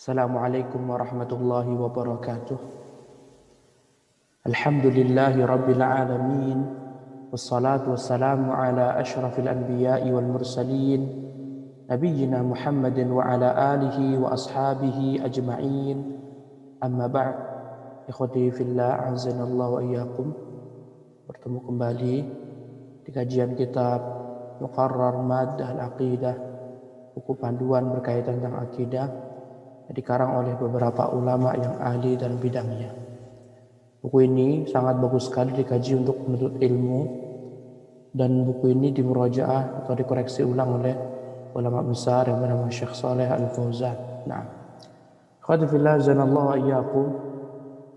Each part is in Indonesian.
Assalamualaikum warahmatullahi wabarakatuh. Alhamdulillahi rabbil alamin. Wassalatu wassalamu ala ashrafil anbiya'i wal mursalin nabiyyina Muhammadin wa ala alihi wa ashabihi ajma'in. Amma ba'd. Ikhwati fillah, azanallahu wa iyyakum. Bertemu kembali di kajian kitab Muqarrar Maddah Al-Aqidah, buku panduan berkaitan dengan akidah, dikarang oleh beberapa ulama yang ahli dalam bidangnya. Buku ini sangat bagus sekali dikaji untuk menuntut ilmu, dan buku ini dimurajaah atau dikoreksi ulang oleh ulama besar yang bernama Syekh Shalih Al-Fauzan. Nah, khairu fillah zanallahu wa iyyakum.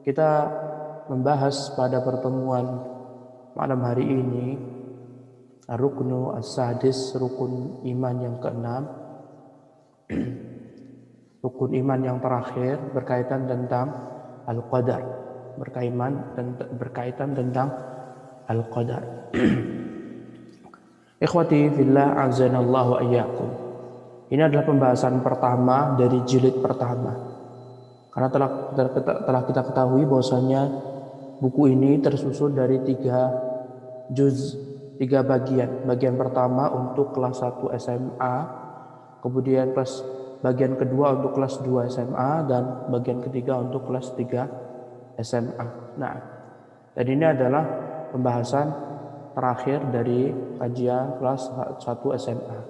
Kita membahas pada pertemuan malam hari ini Ruknu As-Sadis, rukun iman yang keenam. Rukun iman yang terakhir berkaitan tentang Al-Qadar, berkaitan tentang Al-Qadar. Ikhwati fillah, azanallahu wa iyyakum. Ini adalah pembahasan pertama dari jilid pertama. Karena telah kita ketahui bahwasanya buku ini tersusun dari 3 juz, 3 bagian. Bagian pertama untuk kelas 1 SMA, kemudian bagian kedua untuk kelas 2 SMA, dan bagian ketiga untuk kelas 3 SMA. Nah, dan ini adalah pembahasan terakhir dari kajian kelas 1 SMA.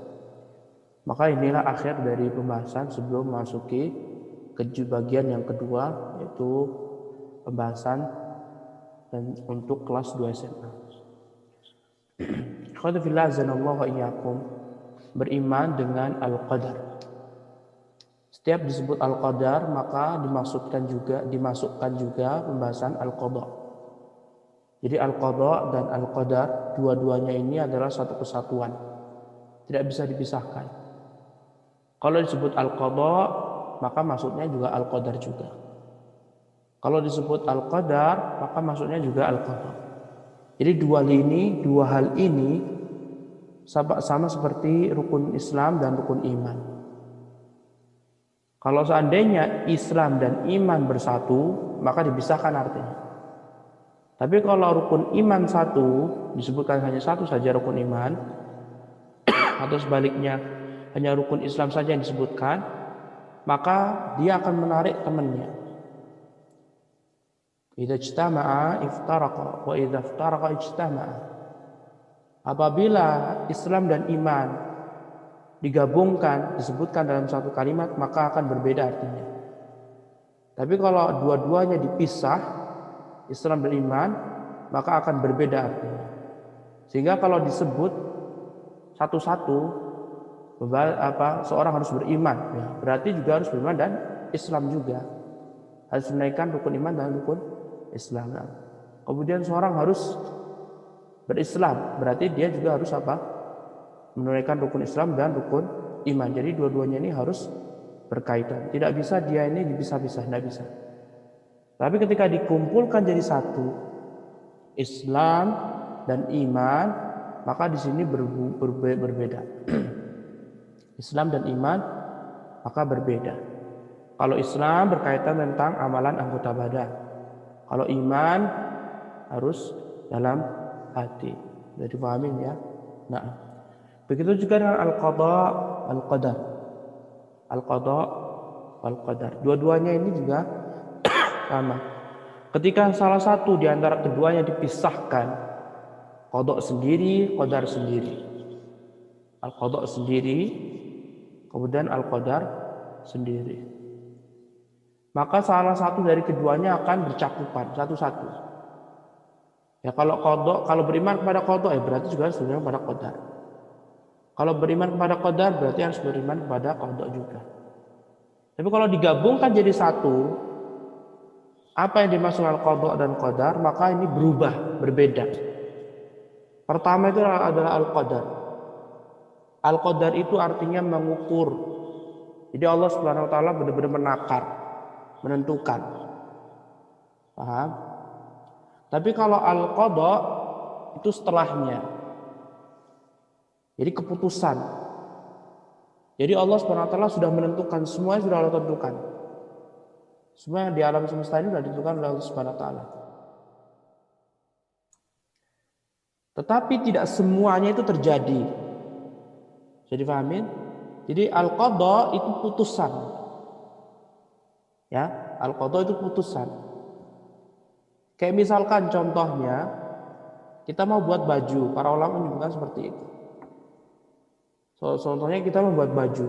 Maka inilah akhir dari pembahasan sebelum memasuki ke bagian yang kedua, yaitu pembahasan untuk kelas 2 SMA. Khairu fillah zanallahu wa iyyakum. Beriman dengan Al-Qadar. Setiap disebut Al-Qadar maka dimasukkan juga pembahasan Al-Qadha. Jadi Al-Qadha dan Al-Qadar dua-duanya ini adalah satu kesatuan, tidak bisa dipisahkan. Kalau disebut Al-Qadha maka maksudnya juga Al-Qadar juga. Kalau disebut Al-Qadar maka maksudnya juga Al-Qadha. Jadi dua hal ini sama seperti rukun Islam dan rukun iman. Kalau seandainya Islam dan iman bersatu, maka dipisahkan artinya. Tapi kalau rukun iman satu, disebutkan hanya satu saja rukun iman, atau sebaliknya hanya rukun Islam saja yang disebutkan, maka dia akan menarik temannya. Idza ijtama'a iftaraqa wa idza iftaraqa ijtama'a. Apabila Islam dan iman digabungkan, disebutkan dalam satu kalimat, maka akan berbeda artinya. Tapi kalau dua-duanya dipisah, Islam dan iman, maka akan berbeda artinya. Sehingga kalau disebut satu-satu, seorang harus beriman, ya, berarti juga harus beriman dan Islam juga. Harus menaikkan rukun iman dan rukun Islam. Kemudian seorang harus berislam, berarti dia juga harus menunaikan rukun Islam dan rukun iman. Jadi dua-duanya ini harus berkaitan. Tidak bisa dia ini dipisah-pisah, tidak bisa. Tapi ketika dikumpulkan jadi satu, Islam dan iman, maka di sini berbeda. Islam dan iman maka berbeda. Kalau Islam berkaitan tentang amalan anggota badan. Kalau iman harus dalam hati. Jadi dipahamin ya. Nah, begitu juga dengan Al-Qadha, Al-Qadar. Al-Qadha, Al-Qadar. Dua-duanya ini juga sama. Ketika salah satu di antara keduanya dipisahkan, Qadha sendiri, Qadar sendiri. Al-Qadha sendiri, kemudian Al-Qadar sendiri. Maka salah satu dari keduanya akan bercakupan satu-satu. Ya, kalau beriman kepada Qadha, berarti juga harus beriman kepada Qadar. Kalau beriman kepada Qadar berarti harus beriman kepada Qadha juga. Tapi kalau digabungkan jadi satu, apa yang dimaksud Al-Qadha dan Qadar, maka ini berubah, berbeda. Pertama itu adalah Al-Qadar. Al-Qadar itu artinya mengukur. Jadi Allah Subhanahu wa taala benar-benar menakar, menentukan. Paham? Tapi kalau Al-Qadha itu setelahnya. Jadi keputusan. Jadi Allah SWT sudah menentukan, semuanya sudah Allah tentukan. Semua yang di alam semesta ini sudah ditentukan oleh Allah Subhanahu wa taala. Tetapi tidak semuanya itu terjadi. Jadi pahamin? Jadi al-qada itu putusan. Ya, al-qada itu putusan. Kayak misalkan contohnya kita mau buat baju, para ulama menyebutkan seperti itu. Contohnya kita membuat baju.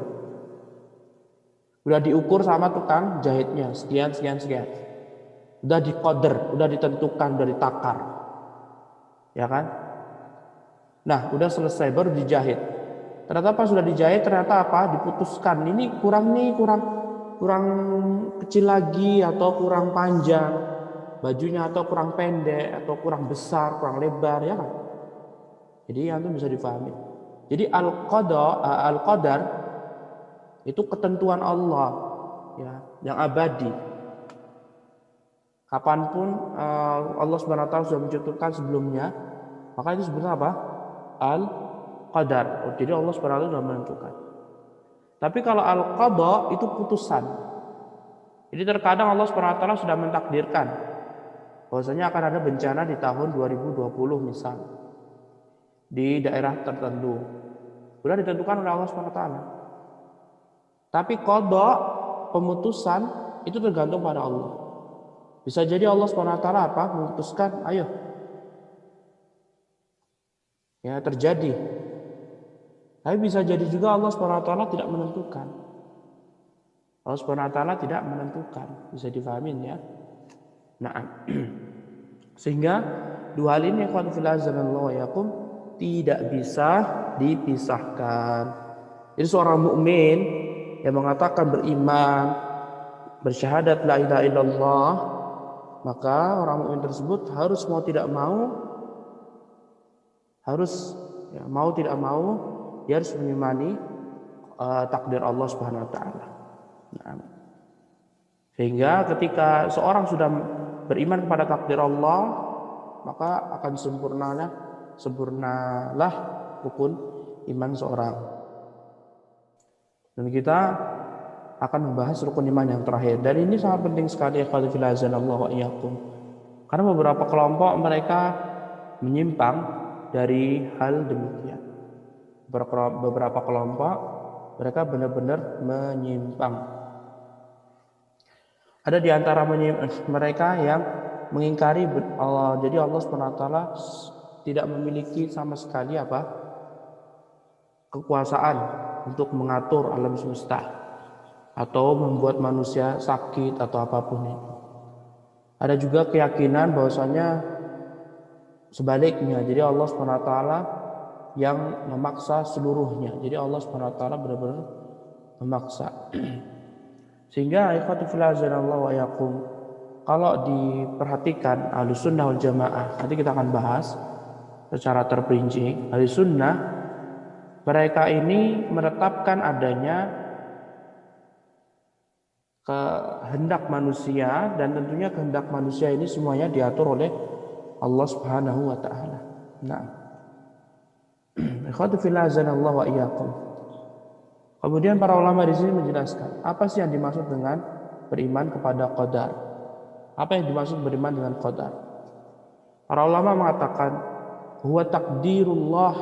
Udah diukur sama tukang jahitnya, sekian. Udah dikoder, udah ditentukan, udah ditakar. Ya kan? Nah, udah selesai baru dijahit. Ternyata pas sudah dijahit ternyata apa? Diputuskan. Ini kurang kecil lagi atau kurang panjang bajunya, atau kurang pendek atau kurang besar, kurang lebar, ya kan? Jadi yang itu bisa difahami. Jadi al-qadar itu ketentuan Allah, ya, yang abadi. Kapanpun Allah Subhanahu wa taala sudah menciptakan sebelumnya, maka itu sebenarnya apa? Al-qadar. Jadi Allah Subhanahu wa taala sudah menentukan. Tapi kalau al-qada itu putusan. Jadi terkadang Allah Subhanahu wa taala sudah mentakdirkan bahwasanya akan ada bencana di tahun 2020 misal di daerah tertentu. Sudah ditentukan oleh Allah Subhanahu wa taala. Tapi qada, pemutusan itu tergantung pada Allah. Bisa jadi Allah Subhanahu wa taala apa? Memutuskan, ayo. Ya, terjadi. Tapi bisa jadi juga Allah Subhanahu wa taala tidak menentukan. Allah Subhanahu wa taala tidak menentukan. Bisa difahamin ya. Nah, sehingga dua hal ini ikhwan fillah azanallahu wa iyyakum tidak bisa dipisahkan. Jadi seorang mukmin yang mengatakan beriman, bersyahadat la ilaha illallah, maka orang mukmin tersebut harus mau tidak mau, dia harus mengimani takdir Allah Subhanahu wa taala. Nah, sehingga ketika seorang sudah beriman kepada takdir Allah, maka akan sempurnalah rukun iman seorang. Dan kita akan membahas rukun iman yang terakhir. Dan ini sangat penting sekali ikhwati fillah azanallahu wa iyyakum. Karena beberapa kelompok mereka menyimpang dari hal demikian. Beberapa kelompok mereka benar-benar menyimpang. Ada di antara mereka yang mengingkari Allah. Jadi Allah SWT tidak memiliki sama sekali kekuasaan untuk mengatur alam semesta atau membuat manusia sakit atau apapun itu. Ada juga keyakinan bahwasanya sebaliknya. Jadi Allah SWT yang memaksa seluruhnya. Jadi Allah SWT benar-benar memaksa. Sehingga ikhwati fillah azanallahu wa iyyakum, kalau diperhatikan Ahlus Sunnah wal Jamaah, nanti kita akan bahas secara terperinci. Ahlus Sunnah mereka ini menetapkan adanya kehendak manusia, dan tentunya kehendak manusia ini semuanya diatur oleh Allah Subhanahu wa taala. Nah, ikhwati fillah azanallahu wa iyyakum. Kemudian para ulama di sini menjelaskan apa sih yang dimaksud dengan beriman kepada qadar. Apa yang dimaksud beriman dengan qadar? Para ulama mengatakan huwa takdirullah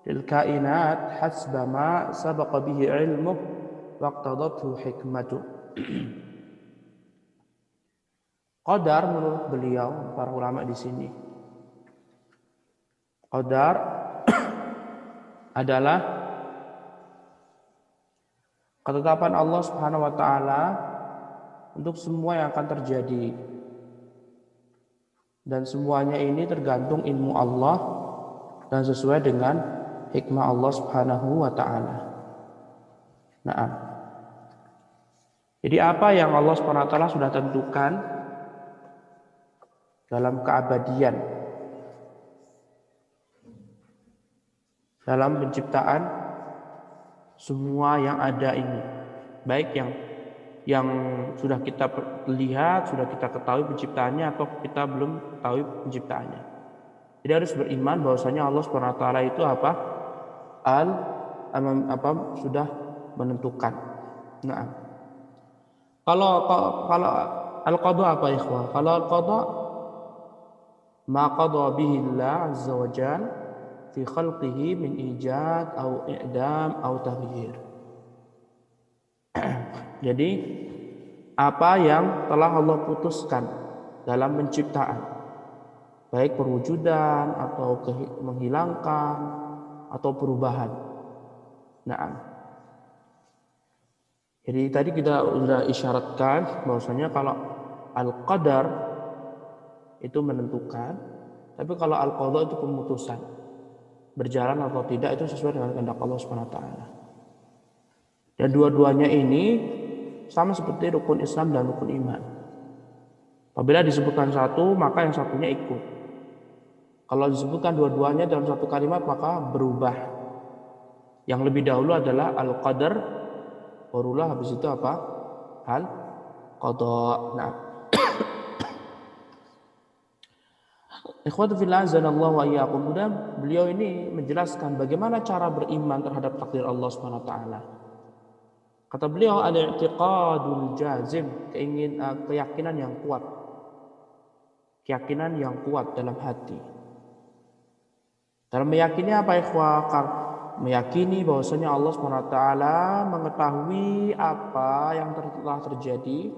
lil kainat hasba ma sabaqa bihi ilmuh wa iqtadathu hikmatu. Qadar menurut beliau, para ulama di sini, qadar adalah ketetapan Allah Subhanahu wa taala untuk semua yang akan terjadi. Dan semuanya ini tergantung ilmu Allah dan sesuai dengan hikmah Allah Subhanahu wa taala. Nah, jadi apa yang Allah Subhanahu wa taala sudah tentukan dalam keabadian, dalam penciptaan semua yang ada ini, baik yang sudah kita lihat, sudah kita ketahui penciptaannya atau kita belum tahu penciptaannya. Jadi harus beriman bahwasanya Allah Subhanahu wa taala itu sudah menentukan. Nah, Kalau al-qada apa ikhwah? Kalau al-qada ma qada bihi Allah azza wa jal fi khalqihi min ijad au i'dam au taghyir. Jadi apa yang telah Allah putuskan dalam penciptaan, baik perwujudan atau menghilangkan atau perubahan. Nah, jadi tadi kita sudah isyaratkan bahwasanya kalau al-qadar itu menentukan, tapi kalau al-qada itu pemutusan, berjalan atau tidak itu sesuai dengan kehendak Allah Subhanahu wa taala. Dan dua-duanya ini sama seperti rukun Islam dan rukun iman. Apabila disebutkan satu, maka yang satunya ikut. Kalau disebutkan dua-duanya dalam satu kalimat, maka berubah. Yang lebih dahulu adalah al-qadar, barulah habis itu apa? Al-qada. Nah, ikhwatu fillah azanallahu wa iyyakum. Kemudian beliau ini menjelaskan bagaimana cara beriman terhadap takdir Allah Subhanahu wa taala. Kata beliau, al-i'tiqadul jazim, keyakinan yang kuat. Keyakinan yang kuat dalam hati. Dalam meyakini apa ikhwah? Meyakini bahwasanya Allah SWT mengetahui apa yang telah terjadi.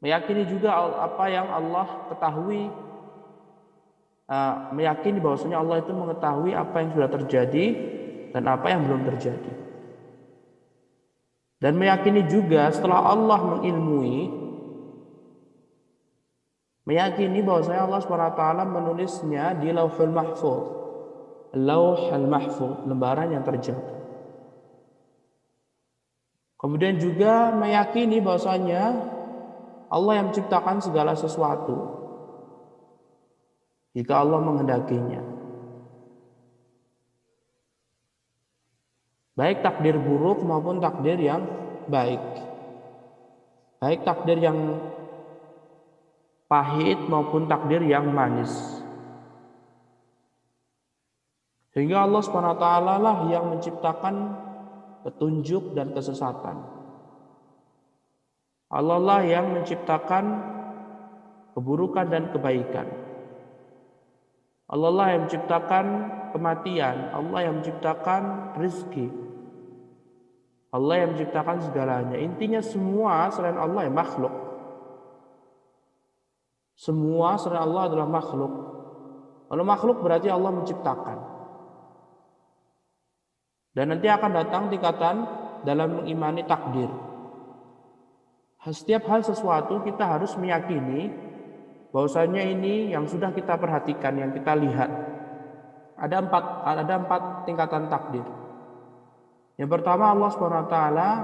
Meyakini juga apa yang Allah ketahui. Meyakini bahwasanya Allah itu mengetahui apa yang sudah terjadi dan apa yang belum terjadi. Dan meyakini juga setelah Allah mengilmui, meyakini bahwasanya Allah SWT menulisnya di Lauhul Mahfuz. Lauhul Mahfuz, lembaran yang terjaga. Kemudian juga meyakini bahwasanya Allah yang menciptakan segala sesuatu jika Allah menghendakinya. Baik takdir buruk maupun takdir yang baik. Baik takdir yang pahit maupun takdir yang manis. Sehingga Allah SWT lah yang menciptakan petunjuk dan kesesatan. Allah lah yang menciptakan keburukan dan kebaikan. Allah lah yang menciptakan kematian. Allah yang menciptakan rezeki. Allah yang menciptakan segalanya. Intinya semua selain Allah yang makhluk. Semua selain Allah adalah makhluk. Kalau makhluk berarti Allah menciptakan. Dan nanti akan datang tingkatan dalam mengimani takdir. Setiap hal sesuatu kita harus meyakini bahwasanya ini yang sudah kita perhatikan, yang kita lihat. Ada empat tingkatan takdir. Yang pertama, Allah SWT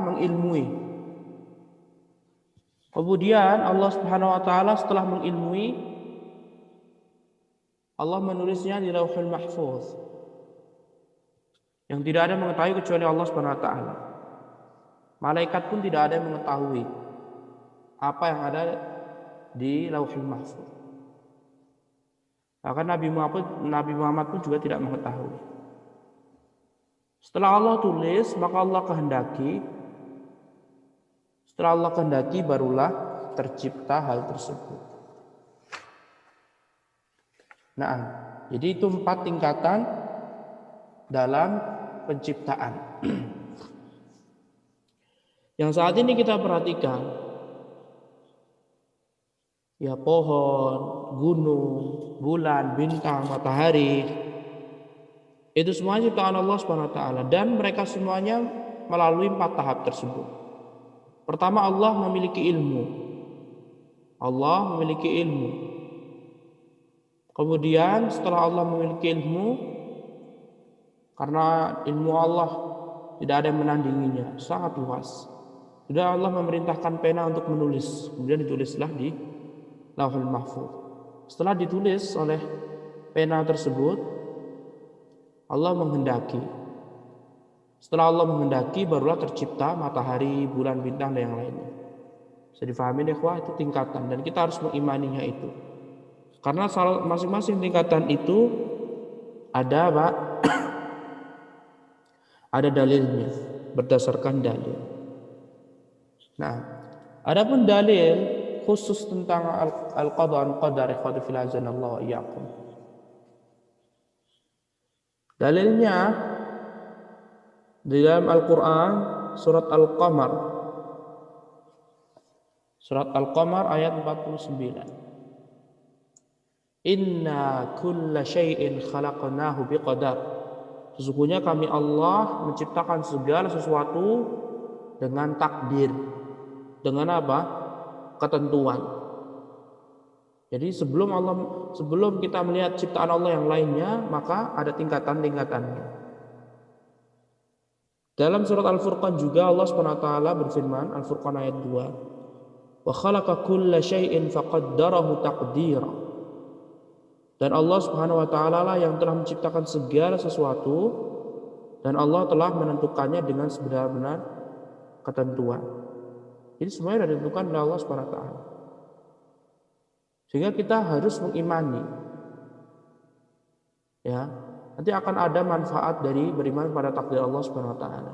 mengilmui. Kemudian Allah SWT setelah mengilmui, Allah menulisnya di Lauhul Mahfuz. Yang tidak ada yang mengetahui kecuali Allah SWT. Malaikat pun tidak ada yang mengetahui apa yang ada di Lauhul Mahfuz. Bahkan Nabi Muhammad pun juga tidak mengetahui. Setelah Allah tulis, maka Allah kehendaki. Setelah Allah kehendaki, barulah tercipta hal tersebut. Nah, jadi itu 4 tingkatan dalam penciptaan. Yang saat ini kita perhatikan, ya pohon, gunung, bulan, bintang, matahari, itu semua ciptaan Allah Subhanahu wa taala, dan mereka semuanya melalui 4 tahap tersebut. Pertama, Allah memiliki ilmu. Allah memiliki ilmu. Kemudian setelah Allah memiliki ilmu, karena ilmu Allah tidak ada yang menandinginya, sangat luas. Sudah Allah memerintahkan pena untuk menulis, kemudian ditulislah di Lauhul Mahfuz. Setelah ditulis oleh pena tersebut, Allah menghendaki. Setelah Allah menghendaki, barulah tercipta matahari, bulan, bintang, dan yang lainnya. Bisa difahami ikhwah, itu tingkatan, dan kita harus mengimaninya itu. Karena masing-masing tingkatan itu ada Pak, ada dalilnya, berdasarkan dalil. Nah, adapun dalil khusus tentang al-qada wal qadar ikhwati fil azanallahu wa iyyakum. Dalilnya di dalam Al-Qur'an surat Al-Qamar. Surat Al-Qamar ayat 49. Inna kulla syai'in khalaqnahu biqadar. Sesungguhnya kami Allah menciptakan segala sesuatu dengan takdir. Dengan apa? Ketentuan. Jadi sebelum kita melihat ciptaan Allah yang lainnya, maka ada tingkatan-tingkatannya. Dalam surat Al-Furqan juga Allah SWT berfirman, Al-Furqan ayat 2, wa khalaqa kulla syai'in faqaddarahu taqdira. Dan Allah Subhanahu wa taala lah yang telah menciptakan segala sesuatu dan Allah telah menentukannya dengan sebenar-benar ketentuan. Jadi semuanya sudah ditentukan oleh Allah Subhanahu wa taala. Sehingga kita harus mengimani. Ya, nanti akan ada manfaat dari beriman pada takdir Allah Subhanahu wa taala.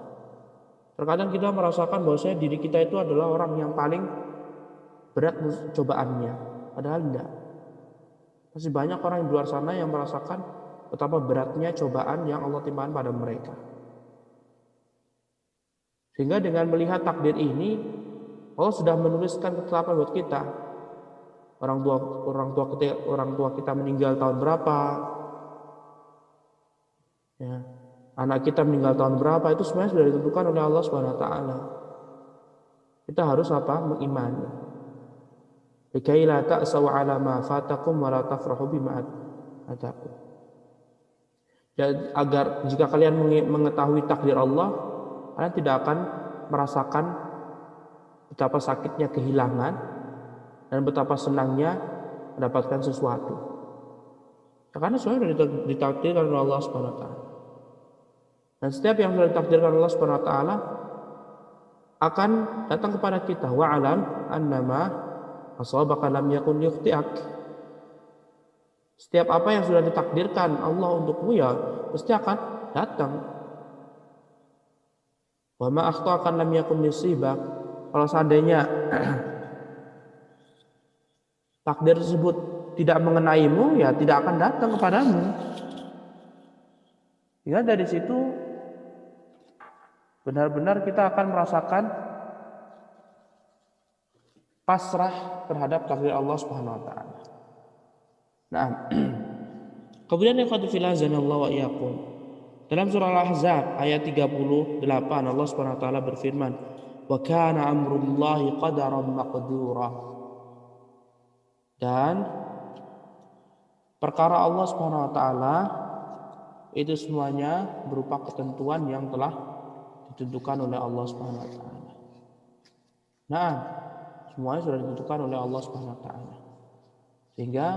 Terkadang kita merasakan bahwasanya diri kita itu adalah orang yang paling berat cobaannya, padahal tidak. Masih banyak orang di luar sana yang merasakan betapa beratnya cobaan yang Allah timpakan pada mereka. Sehingga dengan melihat takdir ini, Allah sudah menuliskan ketetapan buat kita. Orang tua kita meninggal tahun berapa? Ya, anak kita meninggal tahun berapa? Itu semuanya sudah ditentukan oleh Allah Subhanahu wa taala. Kita harus apa? Mengimani. Likai la ta'saw 'ala ma fatakum wa la tafrahu bima atakum. Agar jika kalian mengetahui takdir Allah, kalian tidak akan merasakan betapa sakitnya kehilangan dan betapa senangnya mendapatkan sesuatu. Karena semuanya sudah ditakdirkan oleh Allah Subhanahu wa taala. Dan setiap yang sudah ditakdirkan oleh Allah Subhanahu wa taala akan datang kepada kita. Wa'alam annama asabaka lam yakun yukhti'ak. Setiap apa yang sudah ditakdirkan Allah untukmu ya pasti akan datang. Wa ma akhta'aka lam yakun yusibak. Kalau seandainya takdir tersebut tidak mengenaimu, ya tidak akan datang kepadamu. Ya, dari situ benar-benar kita akan merasakan pasrah terhadap takdir Allah Subhanahu wa taala. Nah, kemudian yang qad filazanallahu wa iyyakum. Dalam surah Al-Ahzab ayat 38 Allah Subhanahu wa taala berfirman, "Wa kana amrullahi qadaran maqdura." Dan perkara Allah Subhanahu wa taala itu semuanya berupa ketentuan yang telah ditentukan oleh Allah Subhanahu wa taala. Nah, semuanya sudah ditentukan oleh Allah Subhanahu wa taala. Sehingga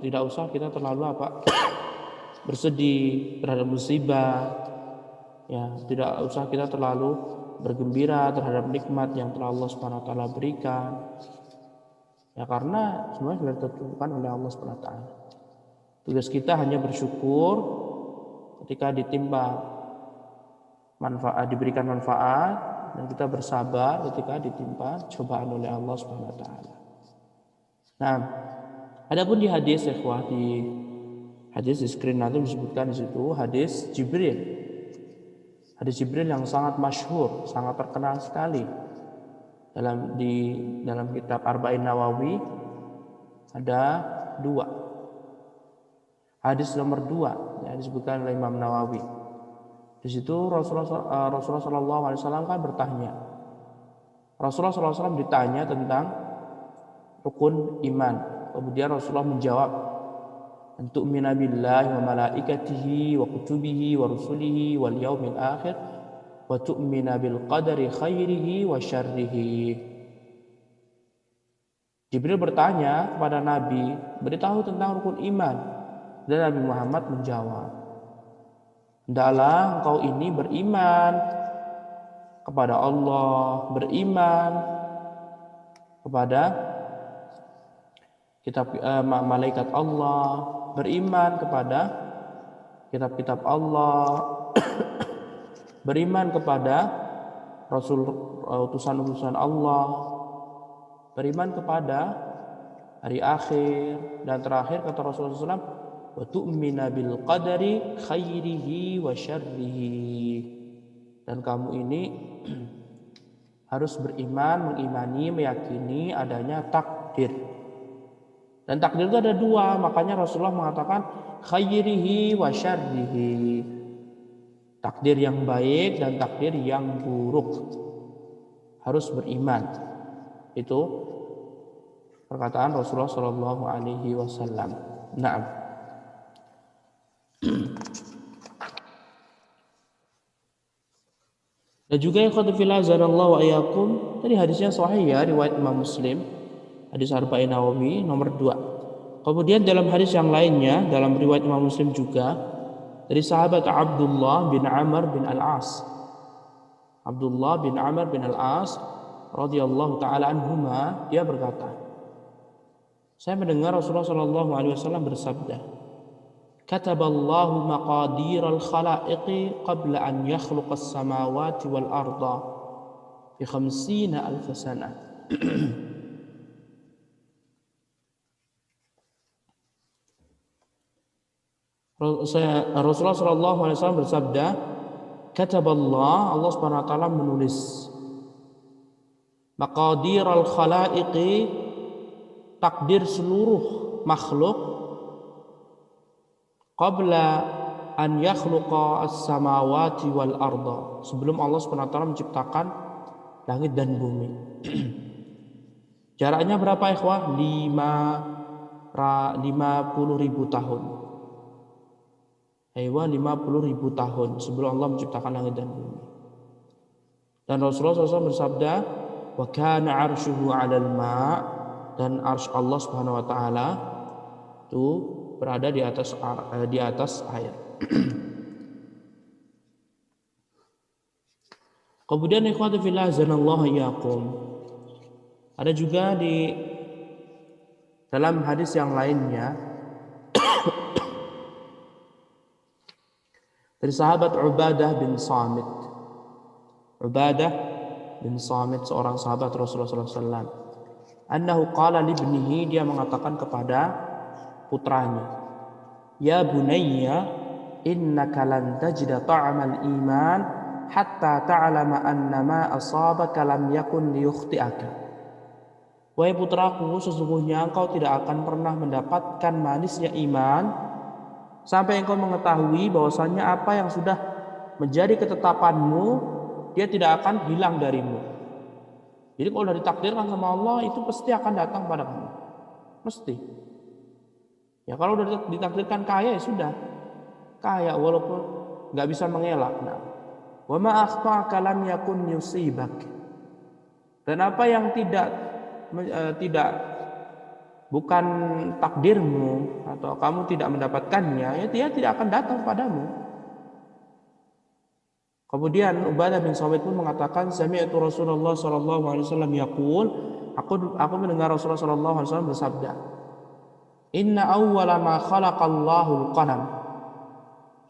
tidak usah kita terlalu bersedih terhadap musibah. Ya, tidak usah kita terlalu bergembira terhadap nikmat yang telah Allah Subhanahu wa taala berikan. Ya, karena semuanya sudah ditentukan oleh Allah Subhanahu wa taala. Tugas kita hanya bersyukur ketika diberikan manfaat, dan kita bersabar ketika ditimpa cobaan oleh Allah Subhanahu wa taala. Nah, adapun di hadis ikhwah, di hadis di screen nanti disebutkan di situ hadis Jibril. Hadis Jibril yang sangat masyhur, sangat terkenal sekali. Dalam kitab Arba'in Nawawi ada 2. Hadis nomor 2 yang disebutkan oleh Imam Nawawi. Di situ Rasulullah SAW kan bertanya. Rasulullah SAW ditanya tentang rukun iman. Kemudian Rasulullah menjawab, "Antu'mina billahi wa malaikatihi wa kutubihi wa rusulihi wal yaumil akhir wa tu'mina bil qadari khairihi wa syarrihi." Jibril bertanya kepada Nabi, beritahu tentang rukun iman. Dan Nabi Muhammad menjawab, "Hendaklah engkau ini beriman kepada Allah, beriman kepada kitab malaikat Allah, beriman kepada kitab-kitab Allah, beriman kepada Rasul, utusan-utusan Allah, beriman kepada hari akhir, dan terakhir kata Rasulullah SAW, wa tu'mina bil qadari khairihi wa syarrihi. Dan kamu ini harus beriman, mengimani, meyakini adanya takdir. Dan takdir itu ada dua, makanya Rasulullah mengatakan khairihi wa syarrihi. Takdir yang baik dan takdir yang buruk. Harus beriman. Itu perkataan Rasulullah Shallallahu Alaihi Wasallam. Naam. Dan juga ikhwatu fillah azanallahu wa iyyakum, tadi hadisnya sahih ya, riwayat Imam Muslim, hadis Arba'in Nawawi nomor 2. Kemudian dalam hadis yang lainnya, dalam riwayat Imam Muslim juga, dari sahabat Abdullah bin Amr bin Al-As. Abdullah bin Amr bin Al-As radhiyallahu taala anhuma, dia berkata, saya mendengar Rasulullah sallallahu alaihi wasallam bersabda, kataballahu maqadiral khalaiqi qabla an yakhluqas samawati wal arda fi 50,000 sanah. Rasulullah sallallahu alaihi wasallam bersabda, kataballah, Allah Subhanahu wa taala menulis maqadiral khalaiqi, takdir seluruh makhluk, qabla an yakhluqa as-samawati wal arda, sebelum Allah Subhanahu wa taala menciptakan langit dan bumi. Jaraknya berapa ikhwah? 50.000 tahun. 50.000 tahun sebelum Allah menciptakan langit dan bumi. Dan Rasulullah SAW bersabda, wa kana arshuhu 'alal ma', dan arsy Allah Subhanahu wa taala itu berada di atas air. Kemudian ikhwatu fillah azanallahu iyyakum, ada juga di dalam hadis yang lainnya dari sahabat Ubadah bin Samit. Ubadah bin Samit, seorang sahabat Rasulullah SAW. Annahu qala libnihi, dia mengatakan kepada putranya, ya bunayya, innaka lan tajida ta'amal iman hatta ta'lama anna ma asabaka lam yakun liyukhti'aka. Wahai putraku, sesungguhnya engkau tidak akan pernah mendapatkan manisnya iman sampai engkau mengetahui bahwasannya apa yang sudah menjadi ketetapanmu, dia tidak akan hilang darimu. Jadi kalau sudah ditakdirkan sama Allah, itu pasti akan datang pada kamu. Mesti. Ya kalau sudah ditakdirkan kaya, ya sudah. Kaya walaupun nggak bisa mengelak. Nah, wa ma akhta'aka lam yakun yusibak. Dan apa yang bukan takdirmu atau kamu tidak mendapatkannya, ya dia tidak akan datang padamu. Kemudian Ubadah bin Samit pun mengatakan, sami'tu Rasulullah sallallahu alaihi wasallam yaqul, aku mendengar Rasulullah sallallahu alaihi wasallam bersabda, inna awwala ma khalaqallahu al-qalam.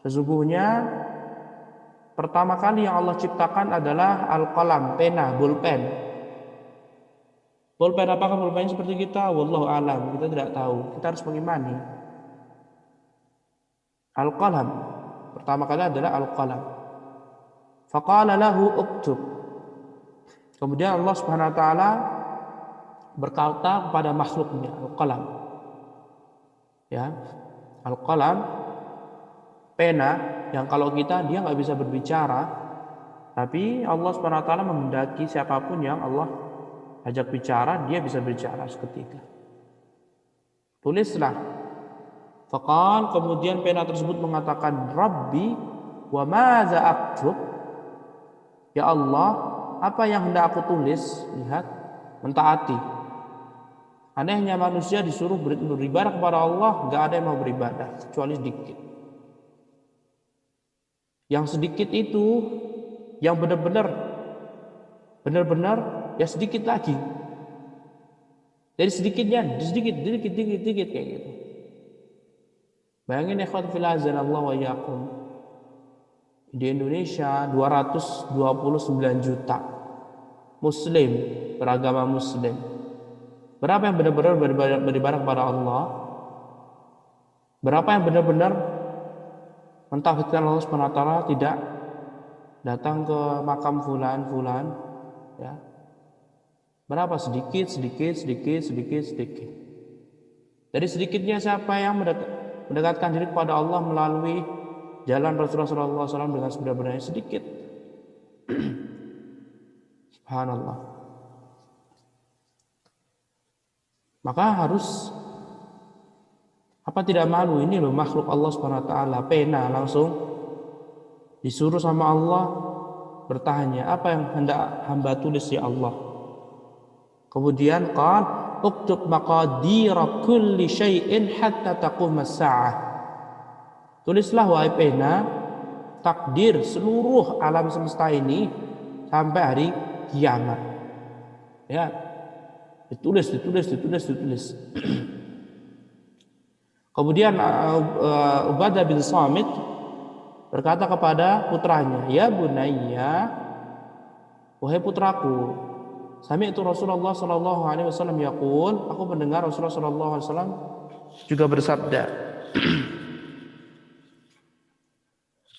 Sesungguhnya pertama kali yang Allah ciptakan adalah al-qalam, pena, pulpen. Pulpen, apakah pulpen seperti kita? Wallahu alam, kita tidak tahu. Kita harus mengimani. Al-qalam, pertama kali adalah al-qalam. Faqala lahu uktub. Kemudian Allah Subhanahu wa taala berkata kepada makhluknya, al-qalam. Ya. Al-qalam, pena yang kalau kita dia nggak bisa berbicara, tapi Allah Subhanahu wa taala menghendaki siapapun yang Allah ajak bicara, dia bisa bicara seketika. Tulislah. Faqal, kemudian pena tersebut mengatakan, Rabbi wa madza aktub. Ya Allah, apa yang hendak aku tulis? Lihat, mentaati. Anehnya manusia disuruh beribadah kepada Allah, gak ada yang mau beribadah kecuali sedikit. Yang sedikit itu, yang benar-benar ya sedikit lagi. Dari sedikitnya, sedikit kayak gitu. Bayangin ikhwan fillah azanallahu wa iyyakum. Di Indonesia 229 juta Muslim, beragama Muslim. Berapa yang benar-benar beribadah kepada Allah? Berapa yang benar-benar mentauhidkan Allah Subhanahu wa taala, tidak datang ke makam fulan, ya. Berapa? Sedikit. Dari sedikitnya siapa yang mendekatkan diri kepada Allah melalui jalan Rasulullah SAW dengan sebenar-benarnya? Sedikit. Subhanallah. Maka harus tidak malu, ini loh makhluk Allah Subhanahu wa taala, pena langsung disuruh sama Allah bertanya, apa yang hendak hamba tulis ya Allah? Kemudian uktub maqadira kulli syai'in hatta taqum as-sa'ah. Tulislah wahai pena takdir seluruh alam semesta ini sampai hari kiamat. Ya. Ditulis. Kemudian Ubadah bin Samit berkata kepada putranya, "Ya bunayya, wahai putraku, sami'tu Rasulullah sallallahu alaihi wasallam yaqul, aku mendengar Rasulullah sallallahu alaihi wasallam juga bersabda."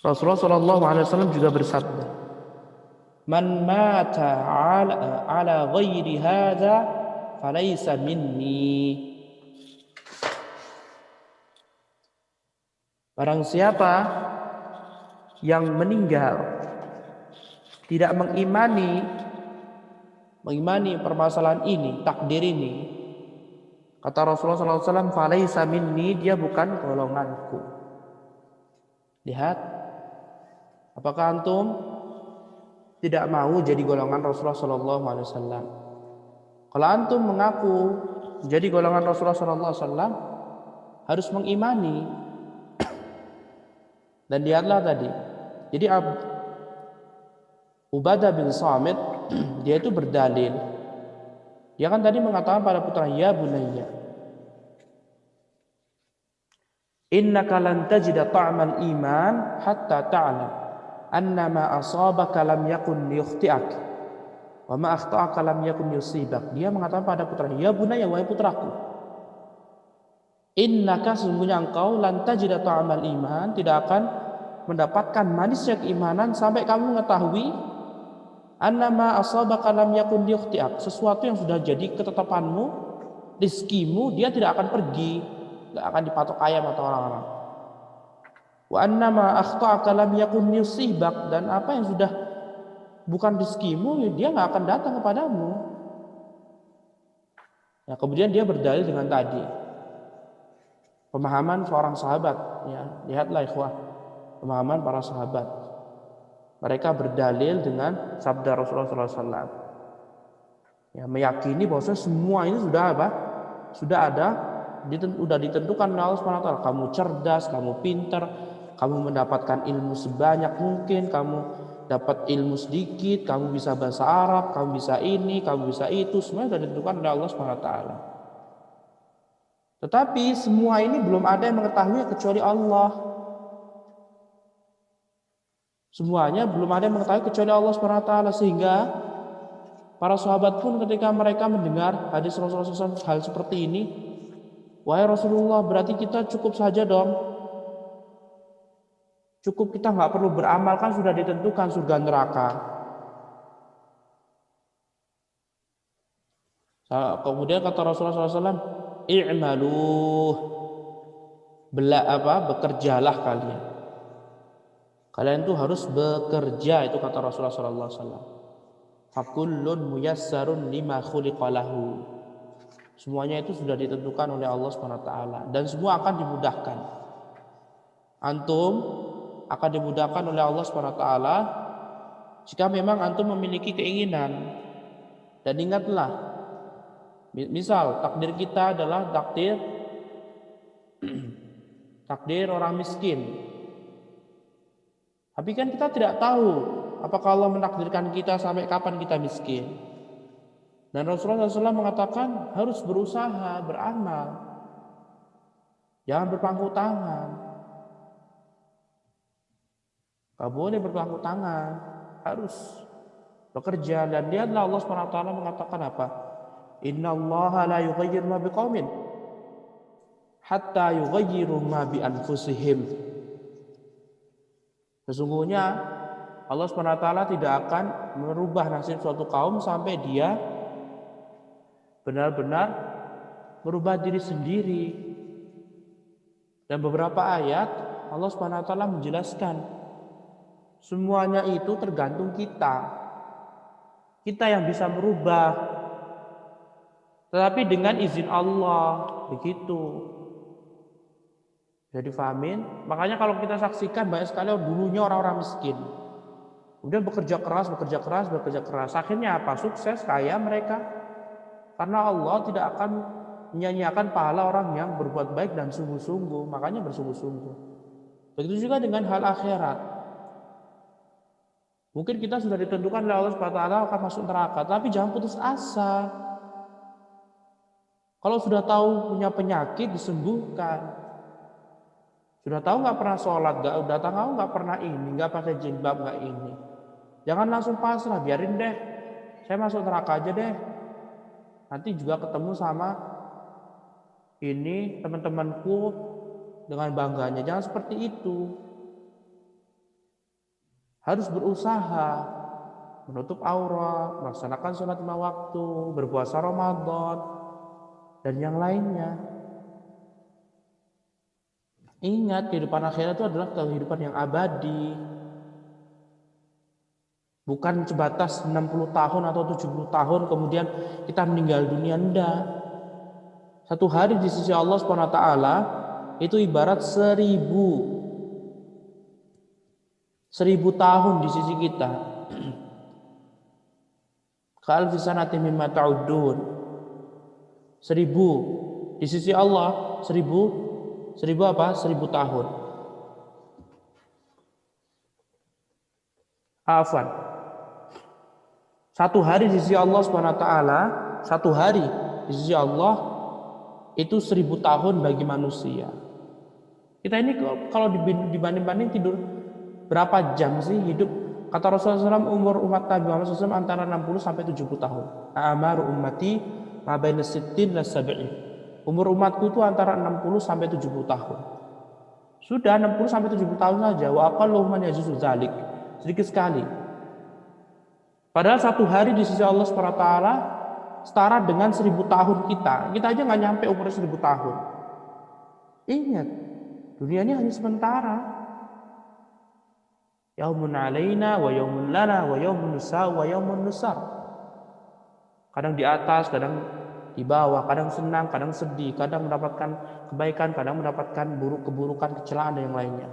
Rasulullah sallallahu alaihi wasallam juga bersabda, "Man mata ala ghairi hadza falaysa minni." Barang siapa yang meninggal tidak mengimani permasalahan ini, takdir ini, kata Rasulullah SAW, falaysa minni, dia bukan golonganku. Lihat, apakah antum tidak mau jadi golongan Rasulullah SAW? Kalau antum mengaku jadi golongan Rasulullah SAW, harus mengimani. Dan lihatlah tadi, jadi Ubadah bin Samit dia itu berdalil. Dia kan tadi mengatakan pada putra, "Ya bunayya, innaka lan tajida ta'mal iman hatta ta'lam anna ma asabaka lam yakun liyukhti'ak wa ma akhta'aka lam yakun yusibak." Dia mengatakan pada putra, "Ya bunayya, wahai putraku, innaka, sesungguhnya engkau, lan tajida ta'mal iman, tidak akan mendapatkan manisnya keimanan sampai kamu mengetahui annama asabaka lam yakun liyukhti'ak, sesuatu yang sudah jadi ketetapanmu, rizkimu, dia tidak akan pergi, tidak akan dipatok ayam atau orang-orang. Wa annama akhta'aka lam yakun yusibak, dan apa yang sudah bukan rizkimu, dia nggak akan datang kepadamu." Ya, kemudian dia berdalil dengan tadi pemahaman seorang sahabat. Ya, lihatlah ikhwah, pemahaman para sahabat. Mereka berdalil dengan sabda Rasulullah SAW. Ya, meyakini bahwa semua ini sudah apa? Sudah ada, sudah ditentukan oleh Allah SWT. Kamu cerdas, kamu pintar, kamu mendapatkan ilmu sebanyak mungkin, kamu dapat ilmu sedikit, kamu bisa bahasa Arab, kamu bisa ini, kamu bisa itu, semuanya sudah ditentukan oleh Allah SWT. Tetapi semua ini belum ada yang mengetahui kecuali Allah. Semuanya belum ada yang mengetahui kecuali Allah SWT, sehingga para sahabat pun ketika mereka mendengar hadis Rasulullah SAW hal seperti ini, "Wahai Rasulullah, berarti kita cukup saja dong. Cukup, kita nggak perlu beramal, kan sudah ditentukan surga neraka." Kemudian kata Rasulullah SAW, "I'malu, bekerjalah kalian. Kalian itu harus bekerja," itu kata Rasulullah SAW. "Fakullun muyassarun lima khuliqalahu." Semuanya itu sudah ditentukan oleh Allah SWT, dan semua akan dimudahkan. Antum akan dimudahkan oleh Allah SWT jika memang antum memiliki keinginan. Dan ingatlah, misal takdir kita adalah takdir orang miskin, tapi kan kita tidak tahu apakah Allah menakdirkan kita sampai kapan kita miskin. Dan Rasulullah SAW mengatakan harus berusaha, beramal, jangan berpangku tangan. Gak boleh berpangku tangan, harus bekerja. Dan lihatlah Allah SWT mengatakan apa? Innallaha la yughayyiru ma biqaumin hatta yughayyiru ma bi anfusihim. Sesungguhnya Allah SWT tidak akan merubah nasib suatu kaum sampai dia benar-benar merubah diri sendiri. Dan beberapa ayat Allah SWT menjelaskan semuanya itu tergantung kita. Kita yang bisa merubah, tetapi dengan izin Allah, begitu. Jadi fahamin. Makanya kalau kita saksikan banyak sekali dulunya orang-orang miskin, kemudian bekerja keras. Akhirnya apa? Sukses, kaya mereka. Karena Allah tidak akan menyanyiakan pahala orang yang berbuat baik dan sungguh-sungguh. Makanya bersungguh-sungguh. Begitu juga dengan hal akhirat. Mungkin kita sudah ditentukan oleh Allah SWT akan masuk neraka, tapi jangan putus asa. Kalau sudah tahu punya penyakit, disembuhkan. Sudah tahu nggak pernah sholat, udah tahu nggak pernah ini, nggak pakai jilbab, nggak ini. Jangan langsung pasrah, biarin deh. Saya masuk neraka aja deh. Nanti juga ketemu sama ini teman-temanku dengan bangganya. Jangan seperti itu. Harus berusaha menutup aurat, melaksanakan sholat 5 waktu, berpuasa Ramadan, dan yang lainnya. Ingat, kehidupan akhirat itu adalah kehidupan yang abadi. Bukan sebatas 60 tahun atau 70 tahun kemudian kita meninggal dunia, enggak. Satu hari di sisi Allah SWT itu ibarat 1000 tahun di sisi kita. Ka'alfi sanatin mimma ta'udun. 1000 di sisi Allah, 1000 apa? 1000 tahun. Afwan. Satu hari di sisi Allah SWT, satu hari di sisi Allah itu 1000 tahun bagi manusia. Kita ini kalau dibanding-banding tidur berapa jam sih hidup? Kata Rasulullah SAW, umur umat Nabi Muhammad SAW antara 60 sampai 70 tahun. A'maru ummati ma baina sittin la sab'in. Umur umatku itu antara 60 sampai 70 tahun. Sudah 60 sampai 70 tahun saja. Wa aqallu man yajuzu dzalik. Sedikit sekali. Padahal satu hari di sisi Allah SWT setara dengan 1000 tahun kita. Kita aja nggak nyampe umur 1000 tahun. Ingat, dunia ini hanya sementara. Yaumun alaina wa yaumun lana wa yaumun nusa wa yaumun nusar. Kadang di atas, kadang di bawah, kadang senang, kadang sedih, kadang mendapatkan kebaikan, kadang mendapatkan keburukan, kecelakaan dan yang lainnya.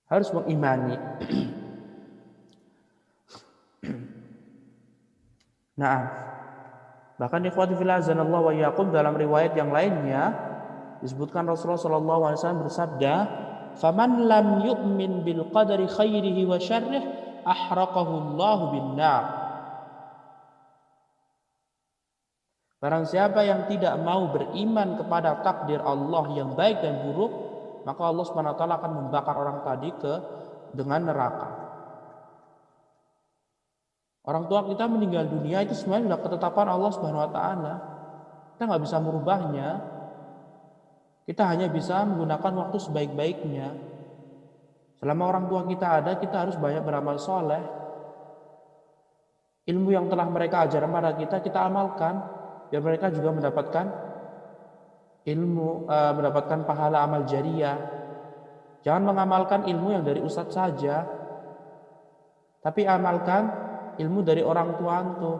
Harus mengimani. Nah, bahkan ikhwati fillah azanallahu wa iyyakum, dalam riwayat yang lainnya disebutkan Rasulullah SAW bersabda, "Faman lam yu'min bil qadari khairihi wa syarrihi ahraqahu Allahu bin nar." Barang siapa yang tidak mau beriman kepada takdir Allah yang baik dan buruk, maka Allah SWT akan membakar orang tadi dengan neraka. Orang tua kita meninggal dunia itu semuanya sudah ketetapan Allah SWT. Kita nggak bisa merubahnya. Kita hanya bisa menggunakan waktu sebaik-baiknya. Selama orang tua kita ada, kita harus banyak beramal soleh. Ilmu yang telah mereka ajarkan pada kita amalkan, biar mereka juga mendapatkan ilmu, mendapatkan pahala amal jariyah. Jangan mengamalkan ilmu yang dari ustadz saja, tapi amalkan ilmu dari orang tua antum.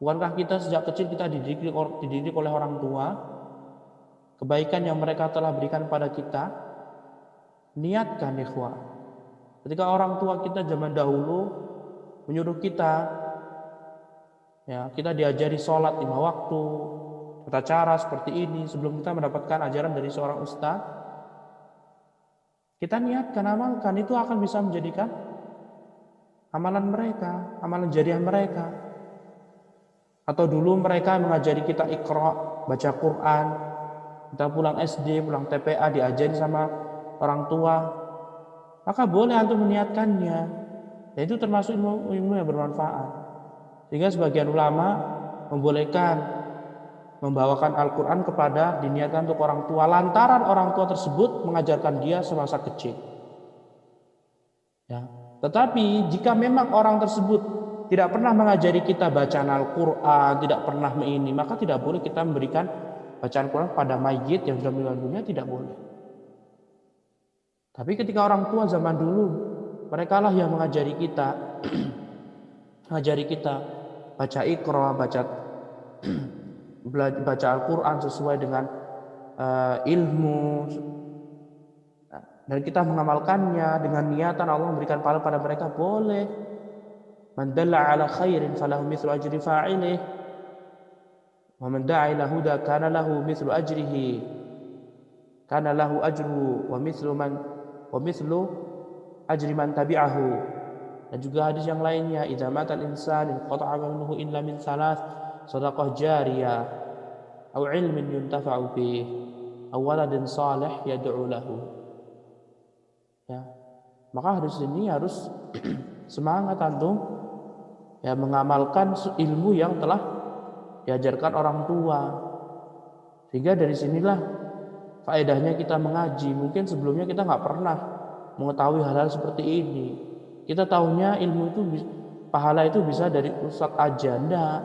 Bukankah kita sejak kecil kita dididik oleh orang tua? Kebaikan yang mereka telah berikan pada kita, niatkan ikhwah. Ketika orang tua kita zaman dahulu menyuruh kita, ya, kita diajari sholat 5 waktu, tata cara seperti ini sebelum kita mendapatkan ajaran dari seorang ustaz, kita niatkan, amalkan, itu akan bisa menjadikan amalan mereka, amalan jariah mereka. Atau dulu mereka mengajari kita iqra, baca Quran. Kita pulang SD, pulang TPA diajari sama orang tua, maka boleh antum meniatkannya. Dan itu termasuk ilmu yang bermanfaat. Sehingga sebagian ulama membolehkan membawakan Al-Quran kepada diniatkan untuk orang tua lantaran orang tua tersebut mengajarkan dia semasa kecil. Ya. Tetapi jika memang orang tersebut tidak pernah mengajari kita bacaan Al-Quran, tidak pernah ini, maka tidak boleh kita memberikan bacaan Al-Quran pada mayit yang sudah meninggal dunia, tidak boleh. Tapi ketika orang tua zaman dulu, mereka lah yang mengajari kita, baca Iqra, baca Al-Quran sesuai dengan ilmu, dan kita mengamalkannya dengan niatan Allah memberikan pahala pada mereka, boleh. Man dalla ala khairin falahu mithlu ajri fa'ilih wa man da'a ila huda kana lahu mithlu ajrihi, kana lahu ajru wa mithlu ajri man tabi'ahu. Dan juga hadis yang lainnya, idza matal insan inqata'a amaluhu illa min thalath, shadaqah jariyah aw ilmin yuntafa'u bih aw waladin salih yad'u lahu. Ya, maka hadis ini harus semangat antum ya mengamalkan ilmu yang telah diajarkan orang tua. Sehingga dari sinilah faedahnya kita mengaji. Mungkin sebelumnya kita nggak pernah mengetahui hal-hal seperti ini. Kita tahunya ilmu itu pahala itu bisa dari ustadz aja, enggak,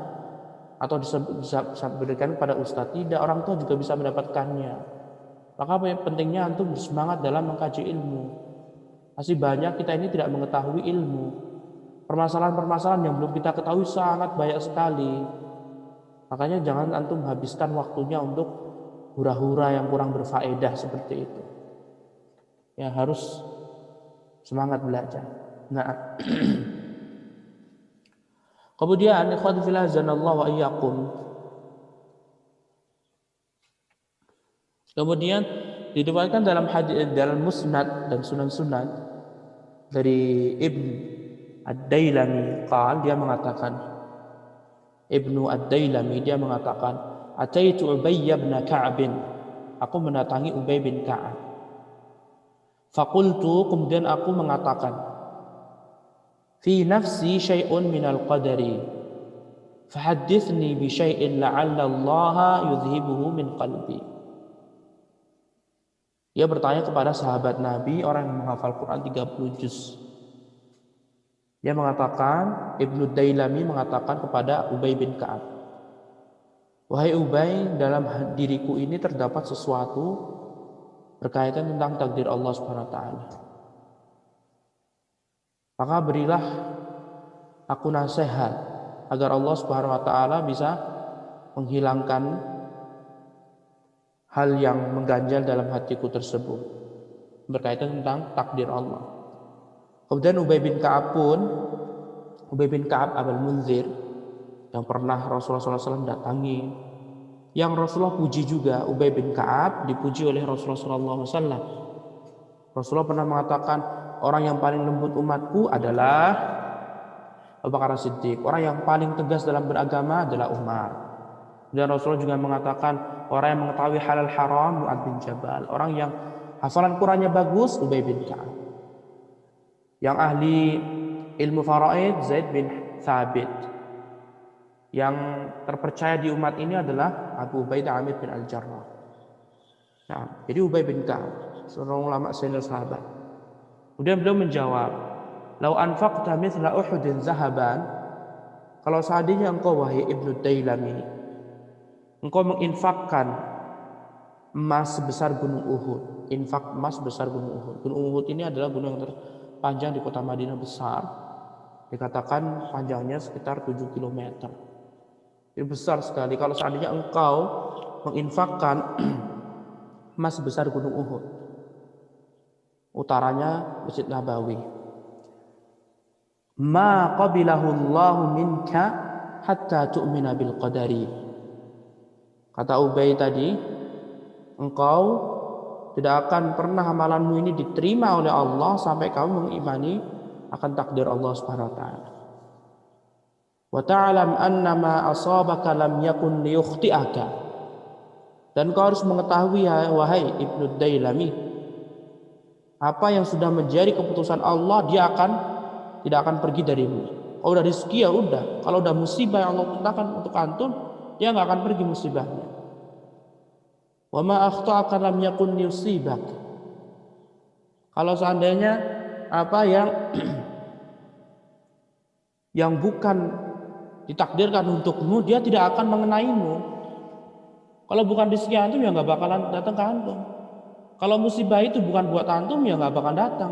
atau bisa diberikan kepada ustadz, tidak. Orang tua juga bisa mendapatkannya. Maka pentingnya antum bersemangat dalam mengkaji ilmu. Masih banyak kita ini tidak mengetahui ilmu. Permasalahan-permasalahan yang belum kita ketahui sangat banyak sekali. Makanya jangan antum habiskan waktunya untuk hura-hura yang kurang berfaedah seperti itu. Ya, harus semangat belajar. Nah, kemudian ikhwan fillah azanallahu wa iyyakum. Kemudian diriwayatkan dalam hadis dalam musnad dan sunan-sunan dari Ibn Ad-Dailami dia mengatakan, Ibnu Ad-Dailami dia mengatakan, ataitu Ubay bin Ka'ab, aku mendatangi Ubay bin Ka'ab. Faqultu, kemudian aku mengatakan, fi nafsi syai'un minal qadari fahaddithni bi syai'in la'alla Allah yudhibuhu min qalbi. Dia bertanya kepada sahabat Nabi, orang yang menghafal Quran 30 juz. Dia mengatakan, Ibnu Dailami mengatakan kepada Ubay bin Ka'ab, wahai Ubay, dalam diriku ini terdapat sesuatu berkaitan tentang takdir Allah Subhanahu wa taala. Maka berilah aku nasihat agar Allah Subhanahu wa taala bisa menghilangkan hal yang mengganjal dalam hatiku tersebut berkaitan tentang takdir Allah. Kemudian Ubay bin Ka'ab Al-Munzir yang pernah Rasulullah SAW datangi, yang Rasulullah puji juga. Ubay bin Ka'ab dipuji oleh Rasulullah SAW. Rasulullah pernah mengatakan, orang yang paling lembut umatku adalah Abu Bakar As-Siddiq, orang yang paling tegas dalam beragama adalah Umar. Dan Rasulullah juga mengatakan, orang yang mengetahui halal haram Mu'adz bin Jabal, orang yang hafalan Qurannya bagus Ubay bin Ka'ab, yang ahli ilmu faraid Zaid bin Thabit, yang terpercaya di umat ini adalah Abu Ubaidah Amir bin Al-Jarrah. Nah, jadi Ubay bin Ka'ab, seorang ulama senior sahabat. Kemudian beliau menjawab, "Lau anfaqta mithla Uhudin zahaban," kalau seandainya engkau wahai Ibnu Dailami, engkau menginfakkan emas sebesar gunung Uhud. Infak emas sebesar gunung Uhud. Gunung Uhud ini adalah gunung yang terpanjang di kota Madinah besar. Dikatakan panjangnya sekitar 7 km. Itu besar sekali. Kalau seandainya engkau menginfakkan emas sebesar gunung Uhud, utaranya Masjid Nabawi, ma qabilahu Allahu minka hatta tu'mina bil qadari. Kata Ubay tadi, engkau tidak akan pernah amalanmu ini diterima oleh Allah sampai kamu mengimani akan takdir Allah Subhanahu wa taala. Wa ta'lam anna ma asabaka lam yakun liyukhti'aka. Dan kau harus mengetahui wahai Ibnu Dailami, Apa yang sudah menjadi keputusan Allah, dia tidak akan pergi darimu. Kalau udah rezeki ya udah. Kalau udah musibah yang Allah tentukan untuk antum, dia nggak akan pergi musibahnya. Wa ma akhta'aka lam yakun yusibak. Kalau seandainya apa yang bukan ditakdirkan untukmu, dia tidak akan mengenaimu. Kalau bukan rezeki antum ya nggak bakalan datang ke antum. Kalau musibah itu bukan buat antum ya nggak bakalan datang.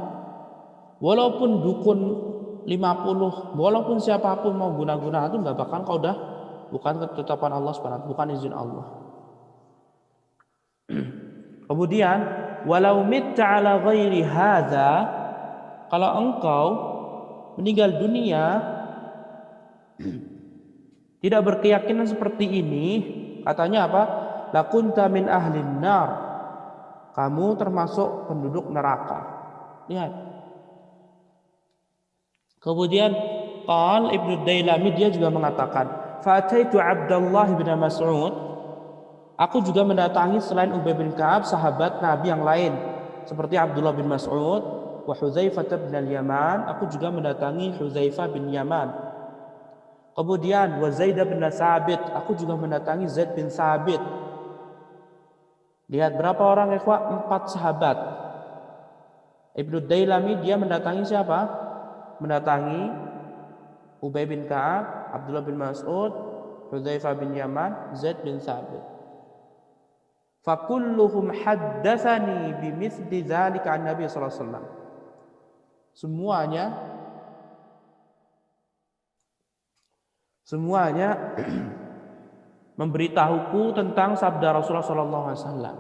Walaupun dukun 50, walaupun siapapun mau guna-guna antum nggak bakalan, kalau udah bukan ketetapan Allah SWT, bukan izin Allah. Kemudian walau mitta ala ghairi hadza, kalau engkau meninggal dunia tidak berkeyakinan seperti ini, katanya apa? Lakunta min ahlin nar, kamu termasuk penduduk neraka. Lihat. Kemudian qal Ibnu Dailami, dia juga mengatakan, fataitu Abdullah bin Mas'ud, aku juga mendatangi selain Ubay bin Ka'ab sahabat Nabi yang lain seperti Abdullah bin Mas'ud, wa Hudzaifah bin al-Yaman, aku juga mendatangi Hudzaifah bin Yaman. Kemudian wa Zaid bin Sabit, aku juga mendatangi Zaid bin Sabit. Lihat berapa orang ikhwah? 4 sahabat. Ibnu Dailami dia mendatangi siapa? Mendatangi Ubay bin Ka'ab, Abdullah bin Mas'ud, Hudzaifah bin Yaman, Zaid bin Sabit. Fakulluhum haddatsani bimithli dzalika an Nabi sallallahu alaihi wasallam. Semuanya memberitahuku tentang sabda Rasulullah sallallahu alaihi wasallam.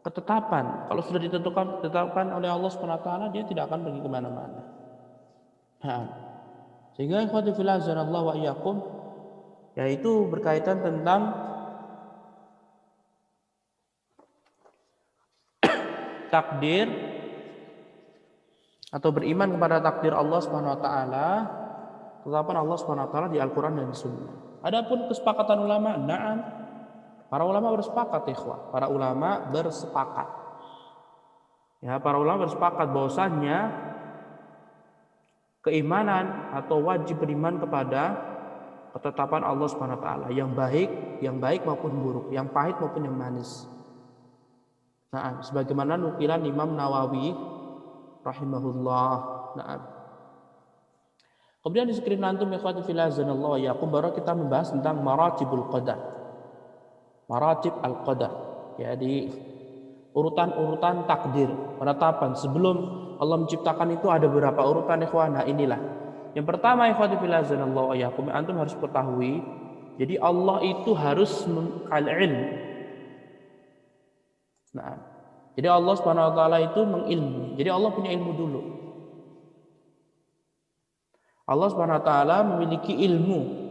Ketetapan, kalau sudah ditetapkan oleh Allah Subhanahu wa taala, dia tidak akan pergi kemana mana. Sehingga ikhwati fillah azanallahu wa iyyakum, yaitu berkaitan tentang takdir atau beriman kepada takdir Allah Subhanahu wa taala, ketetapan Allah Subhanahu wa taala di Al-Qur'an dan Sunnah. Adapun kesepakatan ulama, na'am, para ulama bersepakat ikhwah, para ulama bersepakat. Ya, para ulama bersepakat bahwasannya keimanan atau wajib beriman kepada ketetapan Allah Subhanahu wa taala, yang baik maupun buruk, yang pahit maupun yang manis. Nah, sebagaimana nukilan Imam Nawawi rahimahullah. Nah, kemudian di screen antum ikhwati fillah azanallahu wa iyyakum, baru kita membahas tentang maratibul qadar. Maratib al-qadar. Jadi urutan-urutan takdir, penetapan sebelum Allah menciptakan itu ada beberapa urutan ikhwan. Nah, inilah. Yang pertama ikhwati fillah azanallahu wa iyyakum, antum harus ketahui, jadi Allah itu harus al-ilm. Nah, jadi Allah Subhanahu wa taala itu mengilmu. Jadi Allah punya ilmu dulu. Allah Subhanahu wa taala memiliki ilmu.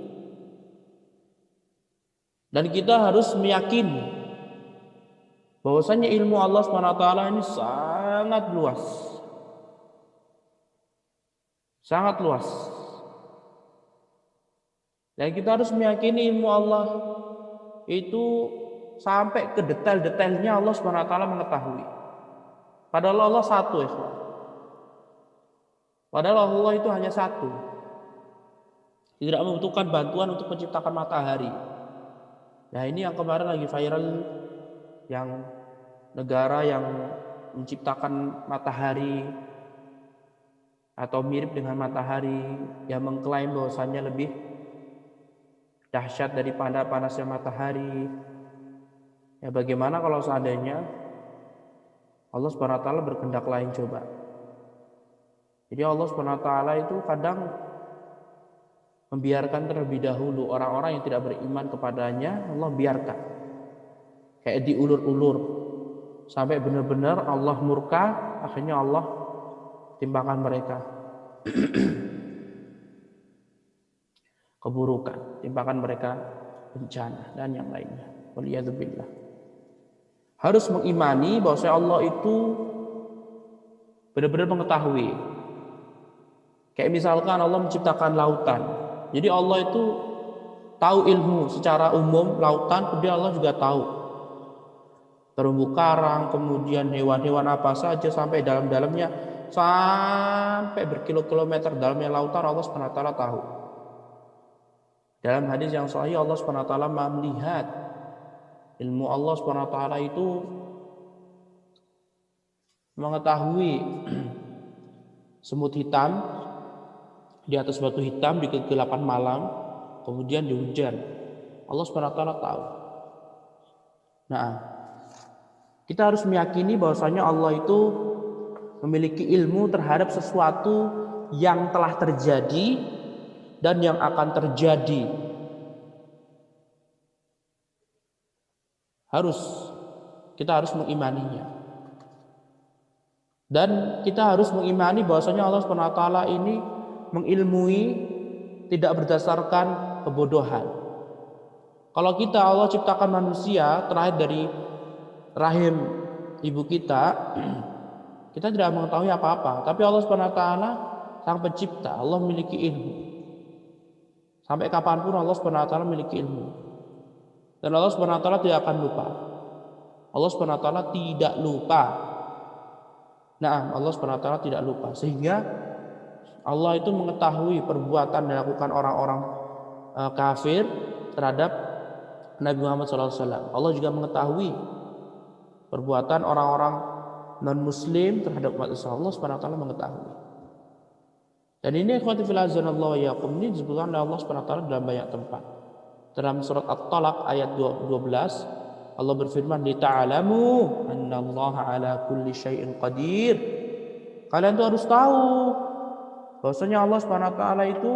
Dan kita harus meyakini bahwasanya ilmu Allah Subhanahu wa taala ini sangat luas. Sangat luas. Dan kita harus meyakini ilmu Allah itu sampai ke detail-detailnya Allah Subhanahu wa taala mengetahui. Padahal Allah satu, ikhwan. Padahal Allah itu hanya satu. Tidak membutuhkan bantuan untuk menciptakan matahari. Nah, ini yang kemarin lagi viral, yang negara yang menciptakan matahari atau mirip dengan matahari, yang mengklaim bahwasannya lebih dahsyat daripada panasnya matahari. Ya, bagaimana kalau seandainya Allah Subhanahu wa taala berkehendak lain coba? Jadi Allah Subhanahu wa taala itu kadang membiarkan terlebih dahulu orang-orang yang tidak beriman kepadanya, Allah biarkan. Kayak diulur-ulur sampai benar-benar Allah murka, akhirnya Allah timpakan mereka keburukan, timpakan mereka bencana dan yang lainnya. Waliyadzubillah. Harus mengimani bahwa Allah itu benar-benar mengetahui. Kayak misalkan Allah menciptakan lautan. Jadi Allah itu tahu ilmu secara umum lautan, kemudian Allah juga tahu terumbu karang, kemudian hewan-hewan apa saja sampai dalam-dalamnya, sampai berkilo-kilometer dalamnya lautan, Allah Subhanahu wa taala tahu. Dalam hadis yang sahih, Allah Subhanahu wa taala melihat. Ilmu Allah Subhanahu wa taala itu mengetahui semut hitam di atas batu hitam di kegelapan malam, kemudian di hujan. Allah Subhanahu wa taala tahu. Nah, kita harus meyakini bahwasanya Allah itu memiliki ilmu terhadap sesuatu yang telah terjadi dan yang akan terjadi. Kita harus mengimaninya. Dan kita harus mengimani bahwasanya Allah Subhanahu wa taala ini mengilmui tidak berdasarkan kebodohan. Kalau Allah ciptakan manusia terakhir dari rahim ibu kita, kita tidak mengetahui apa-apa. Tapi Allah Subhanahu wa taala Sang Pencipta, Allah memiliki ilmu. Sampai kapanpun Allah Subhanahu wa taala memiliki ilmu. Dan Allah Subhanahu wa taala tidak akan lupa. Allah Subhanahu wa taala tidak lupa. Nah, Allah Subhanahu wa taala tidak lupa, sehingga Allah itu mengetahui perbuatan yang dilakukan orang-orang kafir terhadap Nabi Muhammad SAW. Allah juga mengetahui perbuatan orang-orang non-Muslim terhadap umat Islam. Allah Subhanahu wa taala mengetahui. Dan ini ikhwati fil azanallahu wa iyyakum, ini disebutkan oleh Allah Subhanahu wa taala dalam banyak tempat. Dalam surat At-Talaq ayat 12, Allah berfirman, "Lita'alamu annallaha ala kulli syai'in qadir." Kalian tuh harus tahu bahwasanya Allah Subhanahu wa taala itu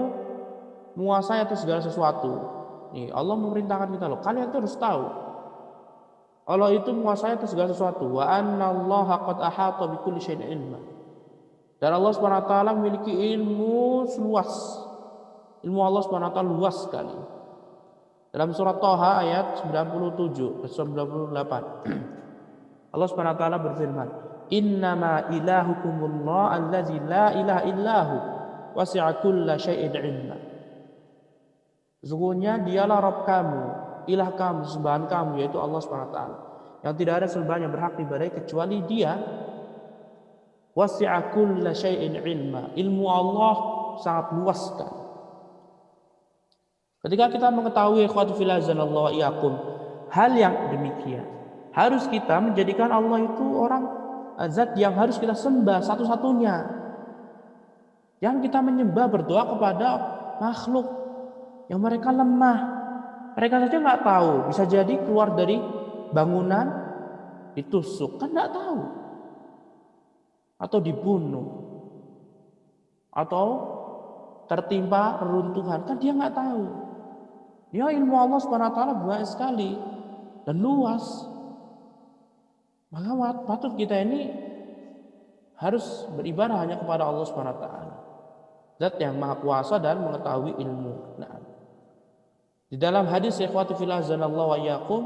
menguasai atas segala sesuatu. Nih, Allah memerintahkan kita loh, kalian tuh harus tahu. Allah itu menguasai atas segala sesuatu. Wa annallaha qad ahata bikulli syai'in ilma. Dan Allah Subhanahu wa taala memiliki ilmu seluas. Ilmu Allah Subhanahu wa taala luas sekali. Dalam surat Thaha ayat 97 98. Allah Subhanahu wa taala berfirman, "Innama ilahukumullah allazi la ilaha illahu wasi'a kulla syai'in ilma." Sesungguhnya dialah Rabb kamu, ilah kamu, sembahan kamu, yaitu Allah Subhanahu wa taala, yang tidak ada sembahan yang berhak diibadahi kecuali Dia. Wasi'a kulla syai'in ilma. Ilmu Allah sangat luas sekali. Ketika kita mengetahui ikhwati fillah azanallahu wa iyyakum hal yang demikian, harus kita menjadikan Allah itu orang zat yang harus kita sembah satu-satunya. Jangan kita menyembah berdoa kepada makhluk yang mereka lemah. Mereka saja nggak tahu, bisa jadi keluar dari bangunan ditusuk, kan nggak tahu, atau dibunuh, atau tertimpa reruntuhan, kan dia nggak tahu. Ya, ilmu Allah Subhanahu wa taala banyak sekali dan luas. Maka patut kita ini harus beribadah hanya kepada Allah Subhanahu wa taala, Zat yang Maha Kuasa dan mengetahui ilmu. Nah, di dalam hadis ikhwati fillah azanallahu wa iyyakum,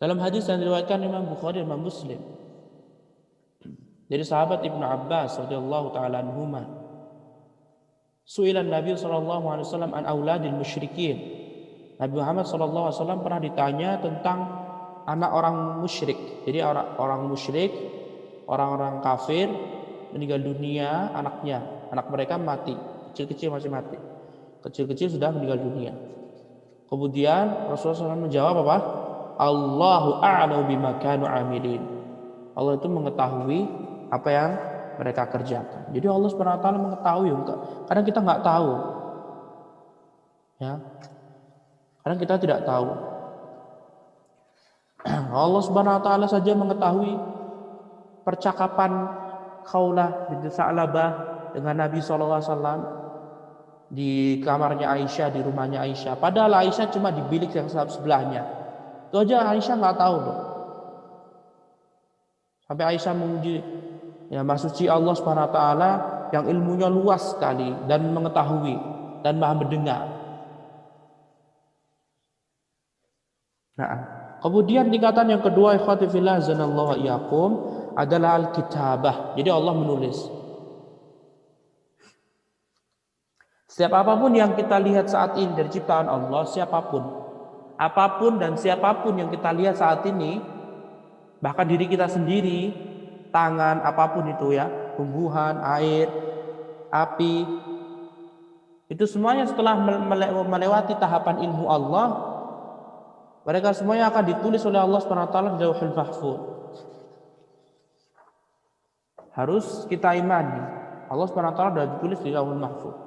dalam hadis yang diriwayatkan Imam Bukhari dan Imam Muslim dari sahabat Ibnu Abbas radhiyallahu taala anhuma, Su'ilan Nabi sallallahu alaihi wasallam an auladil musyrikin. Nabi Muhammad sallallahu alaihi wasallam pernah ditanya tentang anak orang musyrik. Jadi orang musyrik, orang-orang kafir meninggal dunia, anak mereka mati, kecil-kecil masih mati. Kecil-kecil sudah meninggal dunia. Kemudian Rasulullah SAW menjawab apa? Allahu a'lamu bima kanu amilin. Allah itu mengetahui apa yang mereka kerjakan. Jadi Allah Subhanahu wa taala mengetahui. Kadang kita nggak tahu. Ya. Kadang kita tidak tahu. Allah Subhanahu wa taala saja mengetahui percakapan Khawlah binti Sa'labah dengan Nabi sallallahu alaihi wasallam di kamarnya Aisyah, di rumahnya Aisyah. Padahal Aisyah cuma di bilik yang sebelahnya. Itu aja Aisyah nggak tahu loh. Sampai Aisyah memuji ya Maha Suci Allah Subhanahu wa taala yang ilmunya luas sekali dan mengetahui dan Maha mendengar. Nah, kemudian tingkatan yang kedua ikhwati fillah azanallahu wa iyyakum adalah al-kitabah. Jadi Allah menulis. Setiap apapun yang kita lihat saat ini dari ciptaan Allah, siapapun, apapun dan siapapun yang kita lihat saat ini, bahkan diri kita sendiri, tangan, apapun itu ya, tumbuhan, air, api, itu semuanya setelah melewati tahapan ilmu Allah, mereka semuanya akan ditulis oleh Allah SWT di Lauhul Mahfuz. Harus kita imani, Allah SWT sudah ditulis di Lauhul Mahfuz.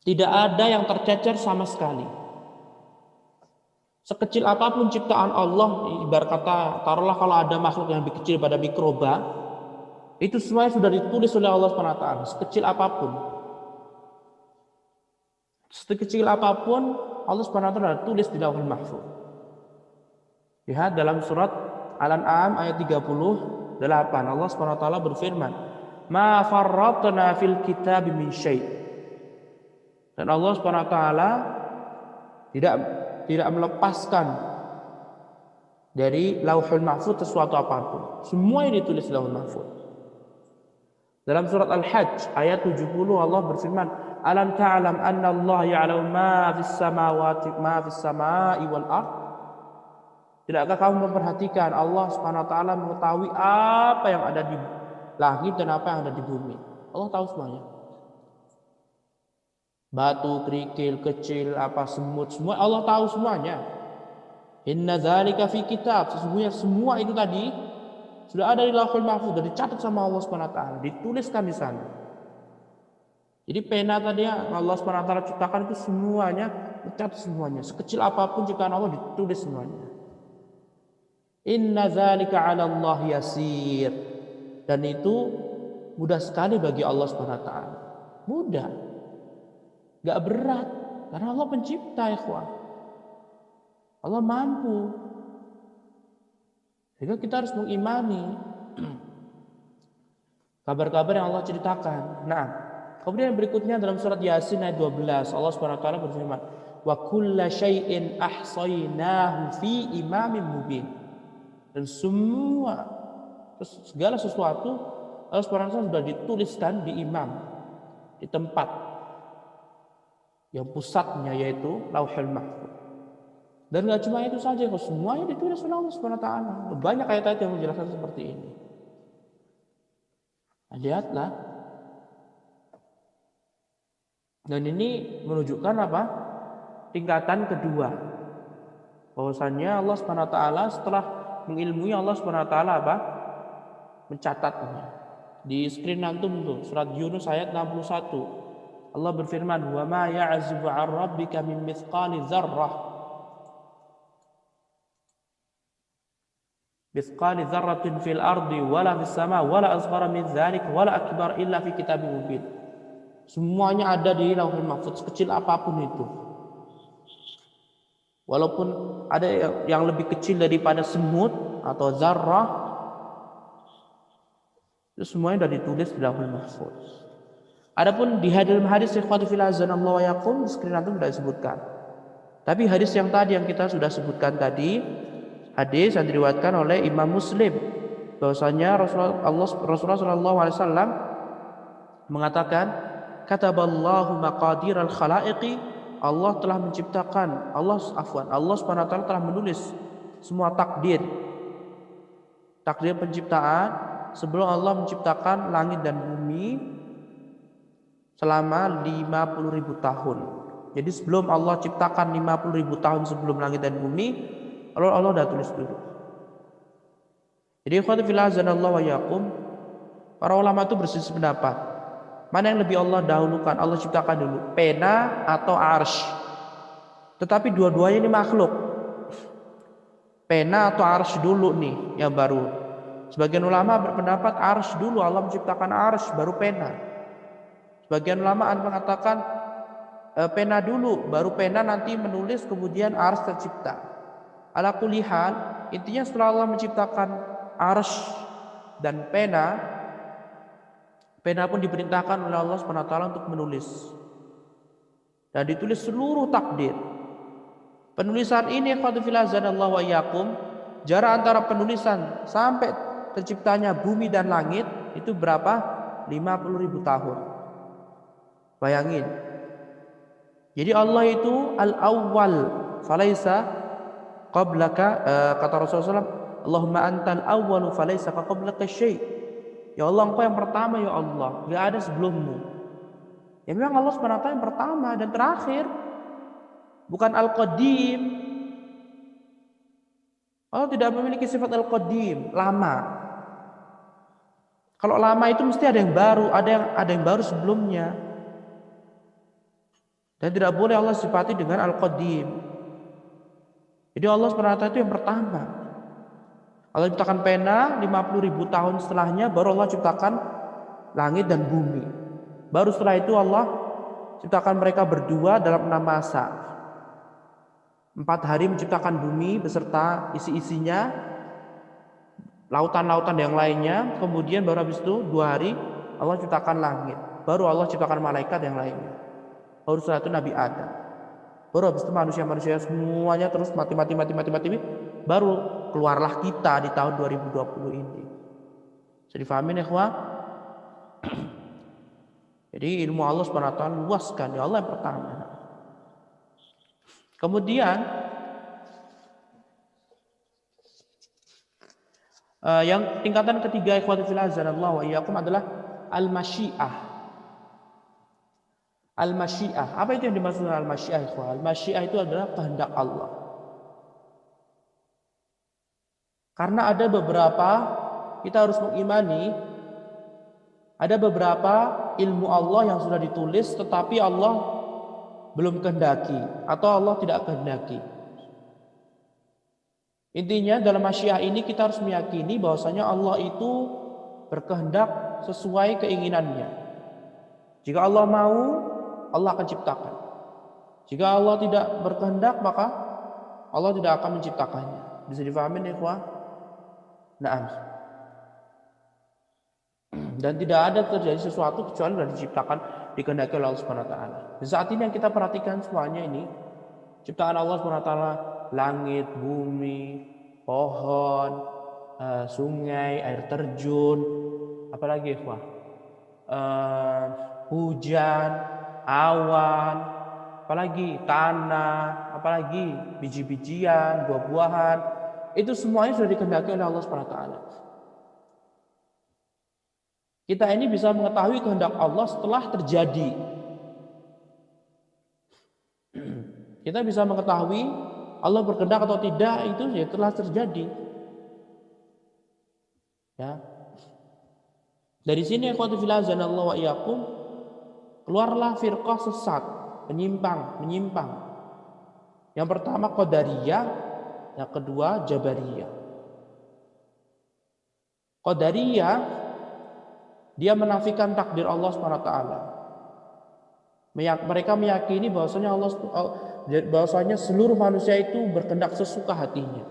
Tidak ada yang tercecer sama sekali. Sekecil apapun ciptaan Allah, ibarat kata, taruhlah kalau ada makhluk yang lebih kecil pada mikroba, itu semuanya sudah ditulis oleh Allah SWT, sekecil apapun. Sekecil apapun, Allah SWT sudah tulis di Lauhul Mahfuz. Lihat dalam surat Al-An'am ayat 38, Allah SWT berfirman, "Ma farratna fil kitab min syai'." Dan Allah SWT tidak melepaskan dari Lauhul Mahfuz sesuatu apapun. Semua yang ditulis di Lauhul Mahfuz. Dalam surat Al-Hajj ayat 70 Allah berfirman, "Alam ta'lam anna Allah ya'lamu ma fis samawati ma fis samai wal ard?" Tidakkah kamu memperhatikan Allah Subhanahu wa taala mengetahui apa yang ada di langit dan apa yang ada di bumi? Allah tahu semuanya. Batu, kerikil, kecil, apa semut, semua Allah tahu semuanya. Inna dzalika fi kitab, sesungguhnya semua itu tadi sudah ada di Lauhul Mahfuz, sudah dicatat sama Allah Subhanahu wa taala, dituliskan di sana. Jadi pena tadi yang Allah Subhanahu wa taala ciptakan itu semuanya dicatat semuanya, sekecil apapun ciptaan Allah ditulis semuanya. Inna dzalika 'ala Allah yasir. Dan itu mudah sekali bagi Allah Subhanahu wa taala. Mudah. Gak berat, karena Allah pencipta, ikhwan. Allah mampu. Sehingga kita harus mengimani kabar-kabar yang Allah ceritakan. Nah, kemudian berikutnya dalam surat Yasin ayat 12, Allah Subhanahu wa taala berfirman, "Wa kulla syai'in ahsaynahu fi imamin mubin." Dan segala sesuatu Allah Subhanahu wa taala sudah dituliskan di imam, di tempat yang pusatnya yaitu Lauhul Mahfuz. Dan gak cuma itu saja, semuanya ditulis oleh Allah Subhanahu wa taala. Banyak ayat-ayat yang menjelaskan seperti ini. Nah, lihatlah. Dan ini menunjukkan apa? Tingkatan kedua. Bahwasannya Allah Subhanahu wa taala setelah mengilmui, Allah Subhanahu wa taala apa? Mencatatnya. Di screen antum tuh surat Yunus ayat 61. Allah berfirman, "Wa ma ya'zubu 'an rabbika min mithqali dzarrah." Mithqali dzarratin fil ardi wala fis sama wala asghara min dzalik wala akbar illa fi kitabim mubin. Semuanya ada di Lauhul Mahfuz, sekecil apapun itu. Walaupun ada yang lebih kecil daripada semut atau zarrah, itu semuanya sudah ditulis di Lauhul Mahfuz. Adapun di dalam hadis ikhwati fillah azanallahu wa yakum, screen antum sudah disebutkan. Tapi hadis yang tadi yang kita sudah sebutkan tadi, hadis yang diriwayatkan oleh Imam Muslim, bahwasanya Rasulullah sallallahu alaihi wasallam mengatakan, "Kataballahu maqadiral khalaiqi." Allah telah menciptakan, Allah Subhanahu wa taala telah menulis semua takdir penciptaan sebelum Allah menciptakan langit dan bumi selama 50.000 tahun. Jadi sebelum Allah ciptakan 50.000 tahun sebelum langit dan bumi, Allah sudah tulis dulu. Jadi ikhwati fillah azanallahu wa yakum, para ulama itu berselisih pendapat. Mana yang lebih Allah dahulukan, Allah ciptakan dulu, pena atau arsy? Tetapi dua-duanya ini makhluk. Pena atau arsy dulu nih yang baru. Sebagian ulama berpendapat arsy dulu, Allah menciptakan arsy baru pena. Sebagian ulama mengatakan pena dulu, baru pena nanti menulis, kemudian arsy tercipta. Ala kulli hal, intinya setelah Allah menciptakan arsy dan pena pun diperintahkan oleh Allah SWT untuk menulis. Dan ditulis seluruh takdir. Penulisan ini qadfillah zanallahu wa yakum, jarak antara penulisan sampai terciptanya bumi dan langit itu berapa? 50.000 tahun. Bayangin. Jadi Allah itu al-awwal, falaisa qablaka, kata Rasulullah SAW, Allahumma antal awwalu falaisa qablaka syai'. Ya Allah, engkau yang pertama ya Allah, enggak ada sebelummu. Ya memang Allah SWT yang pertama dan terakhir, bukan al-qadim. Allah tidak memiliki sifat al-qadim, lama. Kalau lama itu mesti ada yang baru, ada yang baru sebelumnya. Dan tidak boleh Allah sifati dengan al-qadim. Jadi Allah SWT itu yang pertama. Allah ciptakan pena 50.000 tahun setelahnya, baru Allah ciptakan langit dan bumi. Baru setelah itu Allah ciptakan mereka berdua dalam 6 masa. 4 hari menciptakan bumi beserta isi-isinya, lautan-lautan yang lainnya. Kemudian baru habis itu 2 hari Allah ciptakan langit. Baru Allah ciptakan malaikat yang lainnya. Baru setelah itu Nabi Adam. Baru habis itu manusia-manusia semuanya terus mati. Baru keluarlah kita di tahun 2020 ini. Bisa difahamin ya ikhwah? Jadi ilmu Allah SWT luaskan. Ya Allah yang pertama. Kemudian yang tingkatan ketiga ikhwati fillah azanallahu wa iyyakum adalah al-masyiah. Al-masyiah. Apa itu yang dimaksud dengan al-masyiah ikhwah? Al-masyiah itu adalah kehendak Allah. Karena ada beberapa, kita harus mengimani, ada beberapa ilmu Allah yang sudah ditulis tetapi Allah belum kehendaki atau Allah tidak kehendaki. Intinya dalam masyiah ini kita harus meyakini bahwasanya Allah itu berkehendak sesuai keinginannya. Jika Allah mau, Allah akan ciptakan. Jika Allah tidak berkehendak, maka Allah tidak akan menciptakannya. Bisa difahami nih ikhwah? Naam. Dan tidak ada terjadi sesuatu kecuali sudah diciptakan, dikehendaki oleh Allah Subhanahu wa taala. Di saat ini yang kita perhatikan semuanya ini ciptaan Allah Subhanahu wa taala, langit, bumi, pohon, sungai, air terjun, apalagi ikhwah? Hujan, awan, apalagi tanah, apalagi biji-bijian, buah-buahan, itu semuanya sudah dikehendaki oleh Allah Subhanahu wa taala. Kita ini bisa mengetahui kehendak Allah setelah terjadi. Kita bisa mengetahui Allah berkehendak atau tidak itu ya telah terjadi. Ya. Dari sini ikhwati fillah azanallahu wa iyyakum, keluarlah firqah sesat, menyimpang. Yang pertama Qadariyah, yang kedua Jabariyah. Qadariyah dia menafikan takdir Allah SWT. Mereka meyakini bahwasanya seluruh manusia itu berkehendak sesuka hatinya.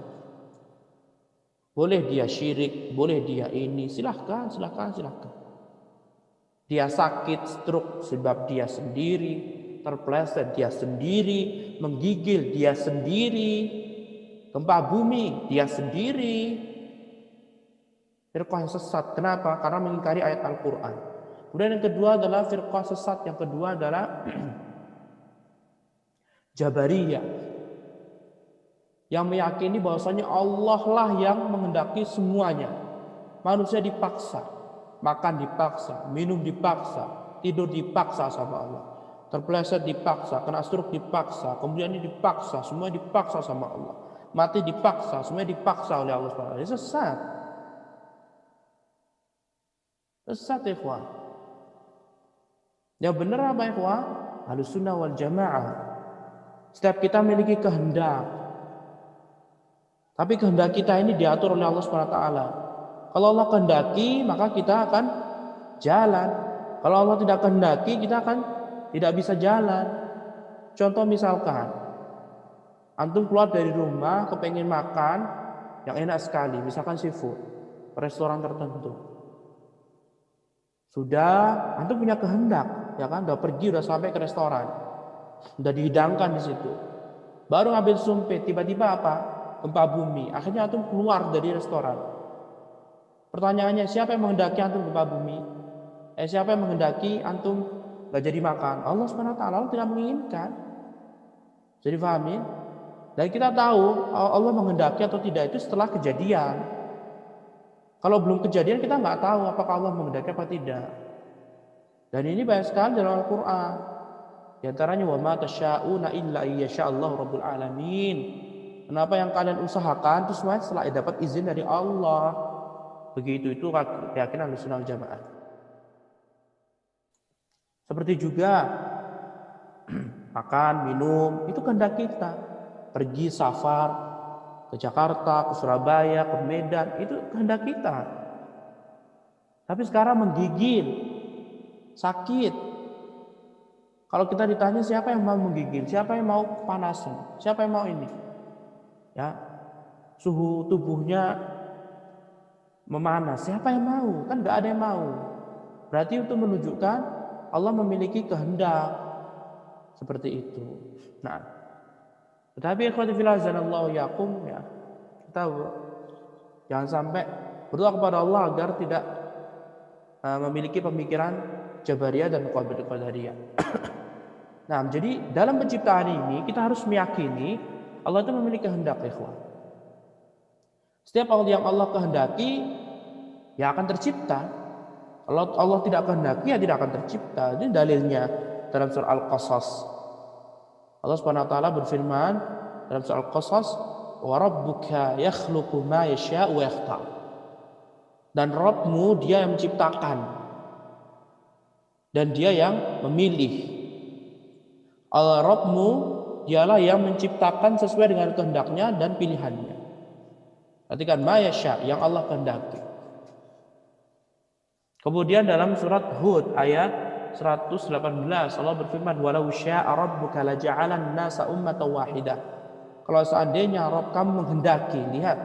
Boleh dia syirik, boleh dia ini, silahkan. Dia sakit stroke sebab dia sendiri, terpleset dia sendiri, menggigil dia sendiri, gempa bumi dia sendiri. Firqah yang sesat. Kenapa? Karena mengingkari ayat Al-Quran. Kemudian yang kedua adalah firqah sesat. Yang kedua adalah Jabariyah, yang meyakini bahwasanya Allah lah yang menghendaki semuanya. Manusia dipaksa, makan dipaksa, minum dipaksa, tidur dipaksa sama Allah, terpleset dipaksa, kena stroke dipaksa, kemudian ini dipaksa, semua dipaksa sama Allah, mati dipaksa, semuanya dipaksa oleh Allah SWT. Ini sesat. Sesat ikhwah. Yang benar apa ikhwah? Ahlussunnah wal jamaah. Setiap kita memiliki kehendak, tapi kehendak kita ini diatur oleh Allah SWT. Kalau Allah kehendaki, maka kita akan jalan. Kalau Allah tidak kehendaki, kita akan tidak bisa jalan. Contoh misalkan, antum keluar dari rumah, kepengen makan yang enak sekali, misalkan seafood, restoran tertentu. Sudah, antum punya kehendak, ya kan? Udah pergi, udah sampai ke restoran, udah dihidangkan di situ. Baru ngambil sumpit, tiba-tiba apa? Gempa bumi. Akhirnya antum keluar dari restoran. Pertanyaannya, siapa yang menghendaki antum gempa bumi? Siapa yang menghendaki antum gak jadi makan? Allah SWT tidak menginginkan. Jadi pahami? Jadi, antum keluar dari restoran. Baru ngambil sumpit, tiba-tiba apa? Gempa bumi. Akhirnya antum keluar dari restoran. Pertanyaannya, siapa yang menghendaki antum gempa bumi? Siapa yang menghendaki antum gak jadi makan? Allah SWT tidak menginginkan. Jadi pahami? Jadi Dan kita tahu Allah menghendaki atau tidak itu setelah kejadian. Kalau belum kejadian kita nggak tahu apakah Allah menghendaki apa tidak. Dan ini banyak sekali dalam Al-Quran. Di antaranya wa ma tasyauna illa iyyasha'allahu rabbul alamin. Kenapa yang kalian usahakan itu semua setelah dapat izin dari Allah. Begitu itu keyakinan Ahlussunnah wal Jamaah. Seperti juga makan, minum, itu kehendak kita. Pergi safar ke Jakarta, ke Surabaya, ke Medan, itu kehendak kita. Tapi sekarang menggigil, sakit. Kalau kita ditanya siapa yang mau menggigil, siapa yang mau panasan, siapa yang mau ini, ya suhu tubuhnya memanas, siapa yang mau? Kan nggak ada yang mau. Berarti itu menunjukkan Allah memiliki kehendak seperti itu. Nah, tetapi ikhwati fillah azanallahu yakum, ya kita jangan sampai berdoa kepada Allah agar tidak memiliki pemikiran Jabariyah dan Qadariyah. Nah, jadi dalam penciptaan ini kita harus meyakini Allah itu memiliki kehendak, ikhwan. Setiap yang Allah kehendaki ya akan tercipta. Kalau Allah tidak kehendaki ya tidak akan tercipta. Ini dalilnya dalam surah Al-Qasas. Allah Subhanahu wa taala berfirman dalam surah Al-Qasas, "Wa rabbuka yakhluqu ma yasha'u wa yakhtar." Dan Rabbmu dia yang menciptakan dan dia yang memilih. Rabbmu dialah yang menciptakan sesuai dengan kehendaknya dan pilihannya. Perhatikan ma yasha, yang Allah kehendaki. Kemudian dalam surat Hud ayat 118 Allah berfirman, walau syaa rabbuka laja'alan nasa ummatan wahidah. Kalau seandainya Rabb kamu menghendaki, lihat,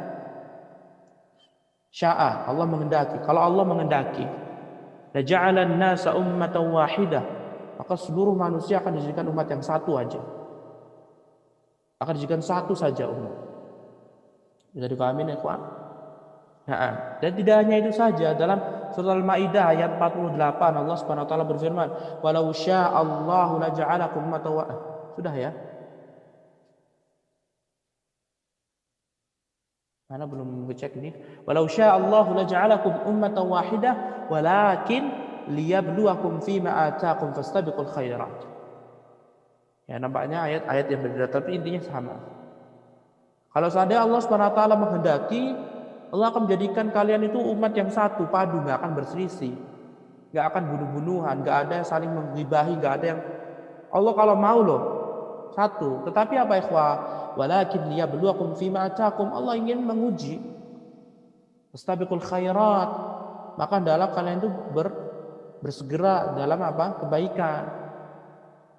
syaa, Allah menghendaki. Kalau Allah menghendaki, laja'alan nasa ummatan wahidah, maka seluruh manusia akan dijadikan umat yang satu aja. Akan dijadikan satu saja umat. Bisa dipahami ya, ikhwan? Nah, dan tidak hanya itu saja, dalam surah Al-Maidah ayat 48 Allah Subhanahu wa taala berfirman, "Walau sya'allahu laja'alakum ummatan wahidah." Sudah ya? Mana belum ngecek ini? "Walau sya'allahu laja'alakum ummatan wahidah, walakin liyabluwakum fima ataakum fastabiqul khairat." Ya, nampaknya ayat-ayat yang berbeda tapi intinya sama. Kalau seandainya Allah Subhanahu wa taala menghendaki, Allah akan menjadikan kalian itu umat yang satu, padu, gak akan berselisih, gak akan bunuh-bunuhan, gak ada yang saling menggibahi, gak ada yang Allah kalau mau loh satu. Tetapi apa ikhwah? Walakin liyabluwakum fima ataakum, Allah ingin menguji. Fastabiqul khairat, maka dalam kalian itu bersegera dalam apa? Kebaikan.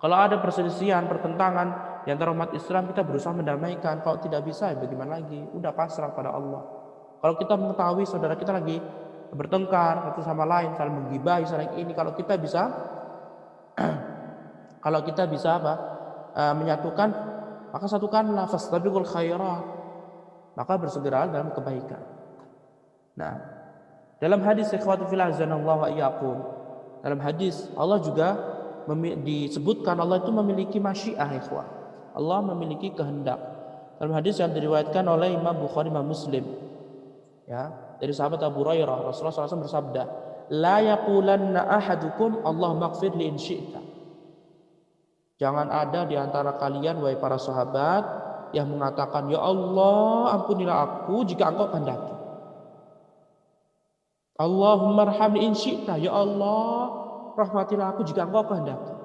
Kalau ada perselisihan, pertentangan di antara umat Islam, kita berusaha mendamaikan. Kalau tidak bisa, ya bagaimana lagi? Udah pasrah pada Allah. Kalau kita mengetahui saudara kita lagi bertengkar satu sama lain, saling menggibahi, saling ini, kalau kita bisa apa? Menyatukan, maka satukanlah, fastabiqul khairat, maka bersegera dalam kebaikan. Nah, dalam hadis ikhwatu fillah azanallahu wa iyyakum, dalam hadis Allah juga disebutkan Allah itu memiliki masyiah, ikhwah. Allah memiliki kehendak. Dalam hadis yang diriwayatkan oleh Imam Bukhari, Imam Muslim, ya, dari sahabat Abu Hurairah, Rasulullah SAW bersabda, la yaqulanna ahadukum Allahumma ighfir li in syi'ta. Jangan ada di antara kalian wahai para sahabat yang mengatakan, ya Allah ampunilah aku jika engkau kehendaki. Allahumma arhamni in syi'ta, ya Allah rahmatilah aku jika engkau kehendaki.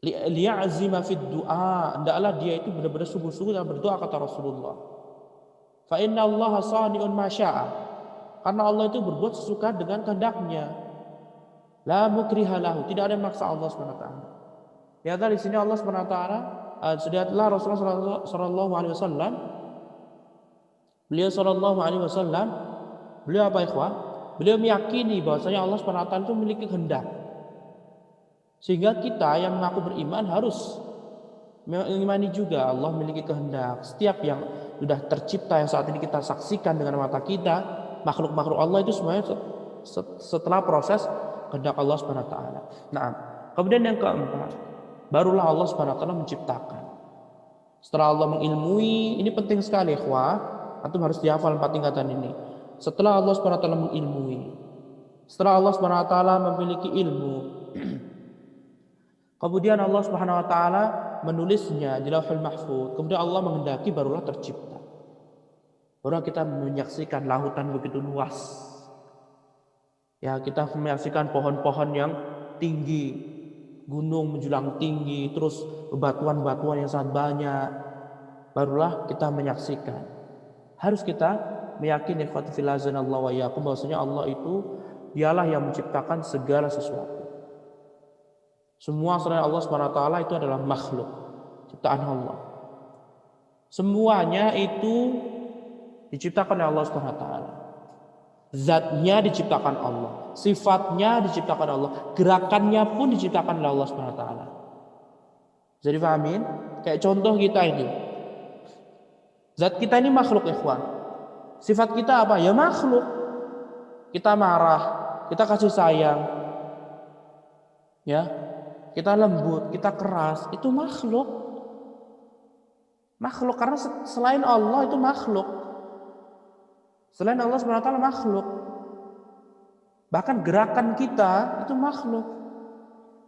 Liya'zima fid du'a, hendaklah dia itu benar-benar sungguh-sungguh dalam berdoa, kata Rasulullah. Fa inna Allah sani'un ma syaa. Karena Allah itu berbuat sesuka dengan kehendaknya. La mukriha lahu, tidak ada yang maksa Allah Subhanahu wa taala. Lihat di sini Allah Subhanahu wa taala, lihatlah Rasulullah sallallahu alaihi wasallam. Beliau sallallahu alaihi wasallam, beliau apa ikhwan? Beliau meyakini bahwasanya Allah Subhanahu wa taala itu memiliki kehendak. Sehingga kita yang mengaku beriman harus mengimani juga Allah memiliki kehendak. Setiap yang sudah tercipta yang saat ini kita saksikan dengan mata kita, makhluk-makhluk Allah itu semuanya setelah proses kehendak Allah Subhanahu wa taala. Nah, kemudian yang keempat, barulah Allah Subhanahu wa taala menciptakan. Setelah Allah mengilmui, ini penting sekali ikhwah, antum harus dihafal 4 tingkatan ini. Setelah Allah SWT mengilmui, setelah Allah SWT memiliki ilmu, kemudian Allah SWT menulisnya di Lauhul Mahfuz, kemudian Allah menghendaki barulah tercipta. Barulah kita menyaksikan lautan begitu luas. Ya, kita menyaksikan pohon-pohon yang tinggi, gunung menjulang tinggi, terus bebatuan-batuan yang sangat banyak. Barulah kita menyaksikan. Harus kita meyakini ikhwati fillah azanallahu wa iyyakum bahwasanya Allah itu dialah yang menciptakan segala sesuatu. Semua selain Allah SWT itu adalah makhluk, ciptaan Allah. Semuanya itu diciptakan oleh Allah SWT. Zatnya diciptakan Allah, sifatnya diciptakan Allah, gerakannya pun diciptakan oleh Allah SWT. Jadi pahamin? Kayak contoh kita ini. Zat kita ini makhluk ikhwan. Sifat kita apa? Ya makhluk. Kita marah, kita kasih sayang. Ya. Kita lembut, kita keras, itu makhluk. Makhluk karena selain Allah itu makhluk. Selain Allah SWT makhluk. Bahkan gerakan kita itu makhluk.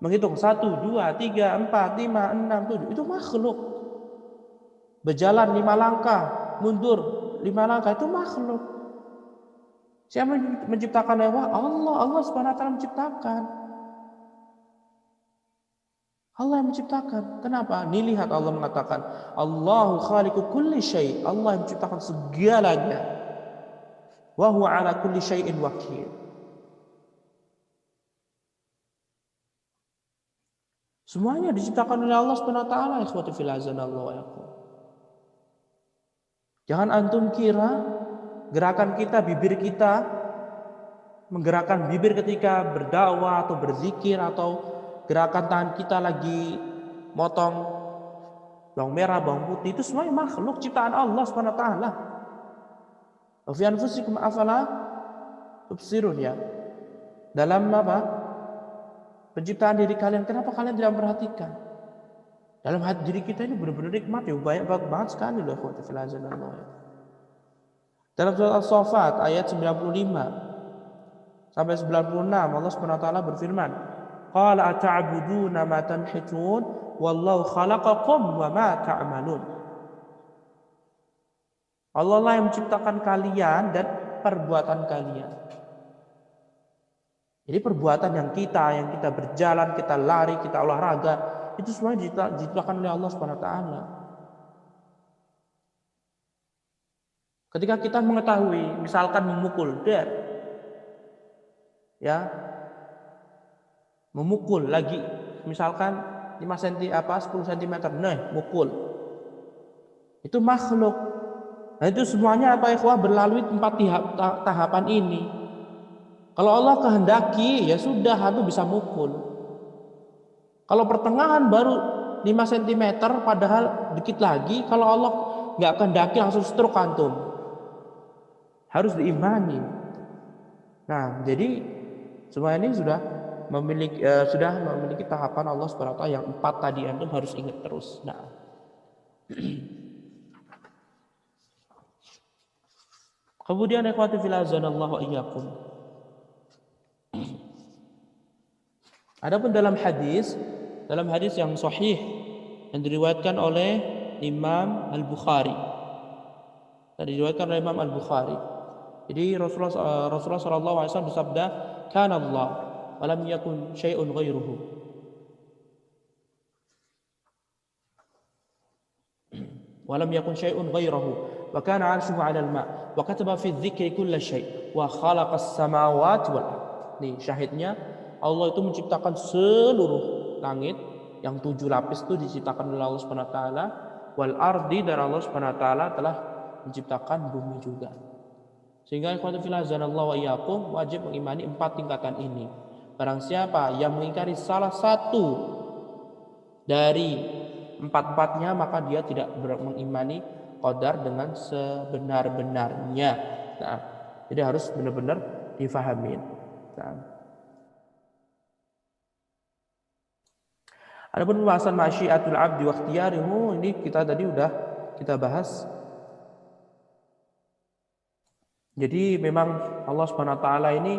Menghitung 1, 2, 3, 4, 5, 6, 7 itu makhluk. Berjalan 5 langkah, mundur 5 langkah itu makhluk. Siapa menciptakan Allah? Allah SWT menciptakan. Allah yang menciptakan. Kenapa? Nih lihat Allah mengatakan, Allahu khaliqu kulli syai'. Allah yang menciptakan segalanya. Wa huwa ala kulli syai'in wakil. Semuanya diciptakan oleh Allah SWT, ikhwati fillah azanallahu wa iyyakum. Jangan antum kira gerakan kita, bibir kita, menggerakkan bibir ketika berdakwah atau berzikir, atau gerakan tangan kita lagi motong bawang merah, bawang putih, itu semuanya makhluk ciptaan Allah SWT. Wa fi anfusikum afala tubsirun, ya. Dalam apa? Penciptaan diri kalian, kenapa kalian tidak memperhatikan? Dalam hati diri kita ini benar-benar nikmat ya, banyak banget sekali loh. Dalam surat As-Saffat ayat 95 sampai 96 Allah SWT berfirman, Qala ata'buduna ma tanhitun wallahu khalaqakum wa ma ta'malun. Allah lah yang menciptakan kalian dan perbuatan kalian. Jadi perbuatan yang kita berjalan, kita lari, kita olahraga, itu semuanya diciptakan oleh Allah SWT. Ketika kita mengetahui, misalkan memukul, memukul lagi, misalkan 5 cm 10 cm, mukul. Itu makhluk. Nah itu semuanya apa ikhwah berlalui 4 tahapan ini. Kalau Allah kehendaki ya sudah antum bisa mukul. Kalau pertengahan baru 5 cm padahal dikit lagi, kalau Allah nggak kehendaki langsung stroke antum. Harus diimani. Nah, jadi semua ini sudah memiliki tahapan Allah SWT yang 4 tadi, antum harus ingat terus. Nah. Kemudian ikhwati fillah azanallahu wa iyyakum. Adapun dalam hadis yang sahih yang diriwayatkan oleh Imam Al-Bukhari. Jadi Rasulullah sallallahu alaihi wasallam bersabda, "Kana Allah wa lam yakun syai'un ghairuhu." Wa lam yakun syai'un ghairuhu wa kana 'arshuhu 'alal ma' wa kataba fi dzikri kulli syai' wa khalaqas samawati wal ardh. Nih syahidnya, Allah itu menciptakan seluruh langit yang 7 lapis itu diciptakan oleh Allah Subhanahu wa taala, wal ardi, dan Allah Subhanahu wa taala telah menciptakan bumi juga. Sehingga ikhwatu fillah azanallahu wa iyyakum wajib mengimani 4 tingkatan ini. Barang siapa yang mengingkari salah satu dari 4-4-nya, maka dia tidak mengimani qadar dengan sebenar-benarnya. Nah, jadi harus benar-benar difahamin. Nah. Adapun pembahasan masyiatul abdi wa ikhtiyarihi, ini kita tadi udah kita bahas. Jadi memang Allah Subhanahu wa taala ini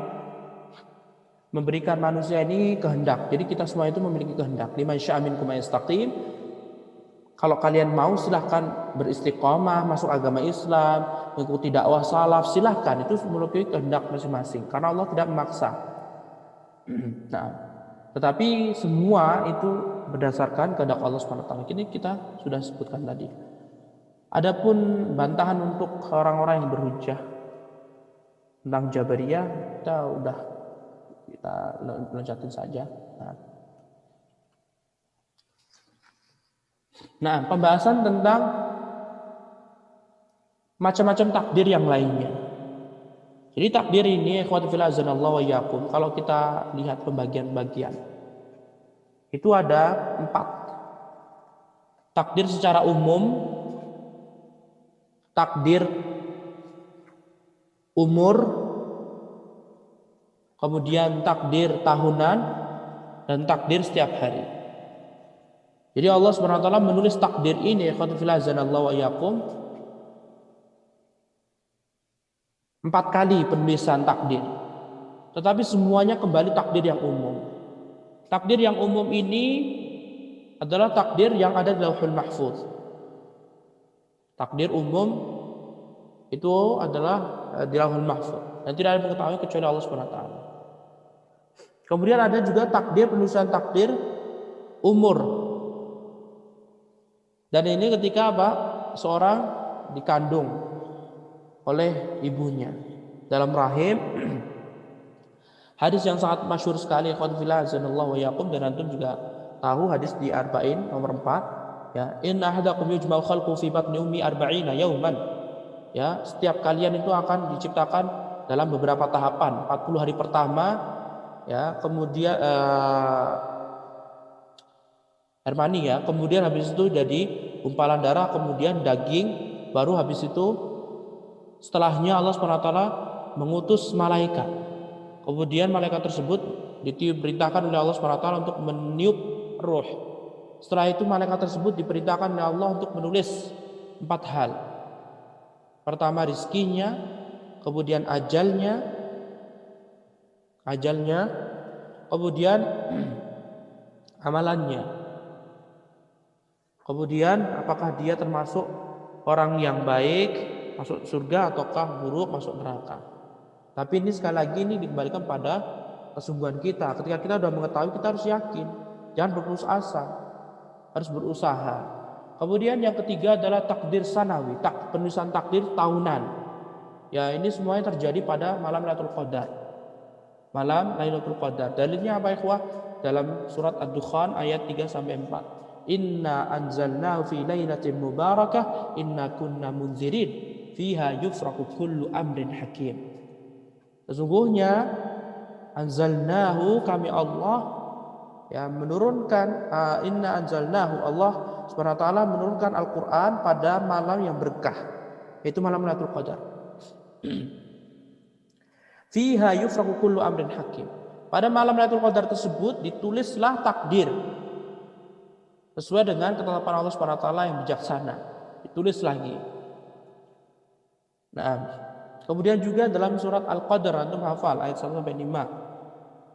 memberikan manusia ini kehendak. Jadi kita semua itu memiliki kehendak. Liman syaa minkum yastaqim. Kalau kalian mau silahkan beristiqomah, masuk agama Islam, mengikuti dakwah salaf, silahkan. Itu memiliki kehendak masing-masing. Karena Allah tidak memaksa. Nah, tetapi semua itu berdasarkan kehendak Allah Subhanahu wa taala. Ini kita sudah sebutkan tadi. Adapun bantahan untuk orang-orang yang berhujjah tentang Jabariyah, kita loncatin saja. Nah, pembahasan tentang macam-macam takdir yang lainnya. Jadi takdir ini, ikhwati fillah azanallahu wa iyyakum, kalau kita lihat pembagian-bagian, itu ada 4. Takdir secara umum, takdir umur, kemudian takdir tahunan, dan takdir setiap hari. Jadi Allah Subhanahu wa taala menulis takdir ini, ikhwati fillah azanallahu wa iyyakum, 4 kali penulisan takdir. Tetapi semuanya kembali takdir yang umum. Takdir yang umum ini adalah takdir yang ada di Lauhul Mahfuz. Takdir umum itu adalah di Lauhul Mahfuz dan tidak ada mengetahui kecuali Allah Subhanahu wa taala. Kemudian ada juga takdir, penulisan takdir umur. Dan ini ketika seorang dikandung oleh ibunya dalam rahim. Hadis yang sangat masyhur sekali, ikhwan fillah azanallahu wa iyyakum, dan antum juga tahu hadis di Arba'in nomor 4, ya, inna ahadakum yujma'u khalqu fi batni ummi 40 yauman. Ya, setiap kalian itu akan diciptakan dalam beberapa tahapan. 40 hari pertama, ya, kemudian air mani, ya, kemudian habis itu jadi gumpalan darah, kemudian daging, baru habis itu setelahnya Allah SWT mengutus malaikat. Kemudian malaikat tersebut diperintahkan oleh Allah SWT untuk meniup ruh. Setelah itu malaikat tersebut diperintahkan oleh Allah untuk menulis 4 hal. Pertama rizkinya, kemudian ajalnya, kemudian amalannya. Kemudian apakah dia termasuk orang yang baik, masuk surga, ataukah buruk, masuk neraka. Tapi ini sekali lagi ini dikembalikan pada kesungguhan kita. Ketika kita sudah mengetahui, kita harus yakin, jangan berputus asa, harus berusaha. Kemudian yang ketiga adalah takdir sanawi, penulisan takdir tahunan. Ya, ini semuanya terjadi pada malam Lailatul Qadar. Malam Lailatul Qadar. Dalilnya apa, ikhwah? Dalam surat Ad-Dukhan ayat 3-4. Inna anzalnahu fi lailatin mubarakah inna kunna munzirin fiha yufraku kullu amrin hakim. Sesungguhnya anzalnahu, kami Allah, ya, menurunkan, inna anzalnahu, Allah Subhanahu wa taala menurunkan Al-Qur'an pada malam yang berkah, yaitu malam Lailatul Qadar. Fiha yufraku kullu amrin hakim. Pada malam Lailatul Qadar tersebut ditulislah takdir sesuai dengan ketetapan Allah Subhanahu wa taala yang bijaksana. Ditulis lagi. Nah, kemudian juga dalam surat Al-Qadr, antum hafal ayat 1-5.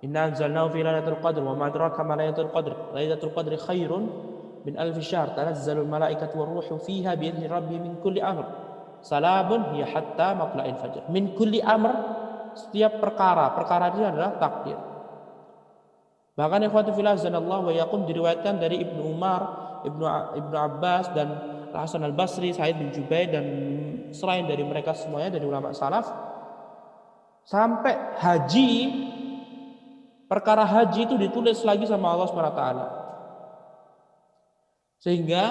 Inna anzalnahu fi lailatul qadr wa ma adraka ma lailatul qadr. Lailatul qadri khairun min alfi syahr. Tanazzalul malaikatu war-ruhu fiha bi idzni rabbihim min kulli amr. Salamun hiya hatta matla'il fajr. Min kulli amr, setiap perkara itu adalah takdir. Bahkan ikhwatu fillah azanallahu wa iyyakum, diriwayatkan dari Ibnu Umar, Ibnu Abbas, dan Hasan al-Basri, Sa'id bin Jubair, dan selain dari mereka semuanya dari ulama salaf, sampai haji, perkara haji itu ditulis lagi sama Allah SWT. Sehingga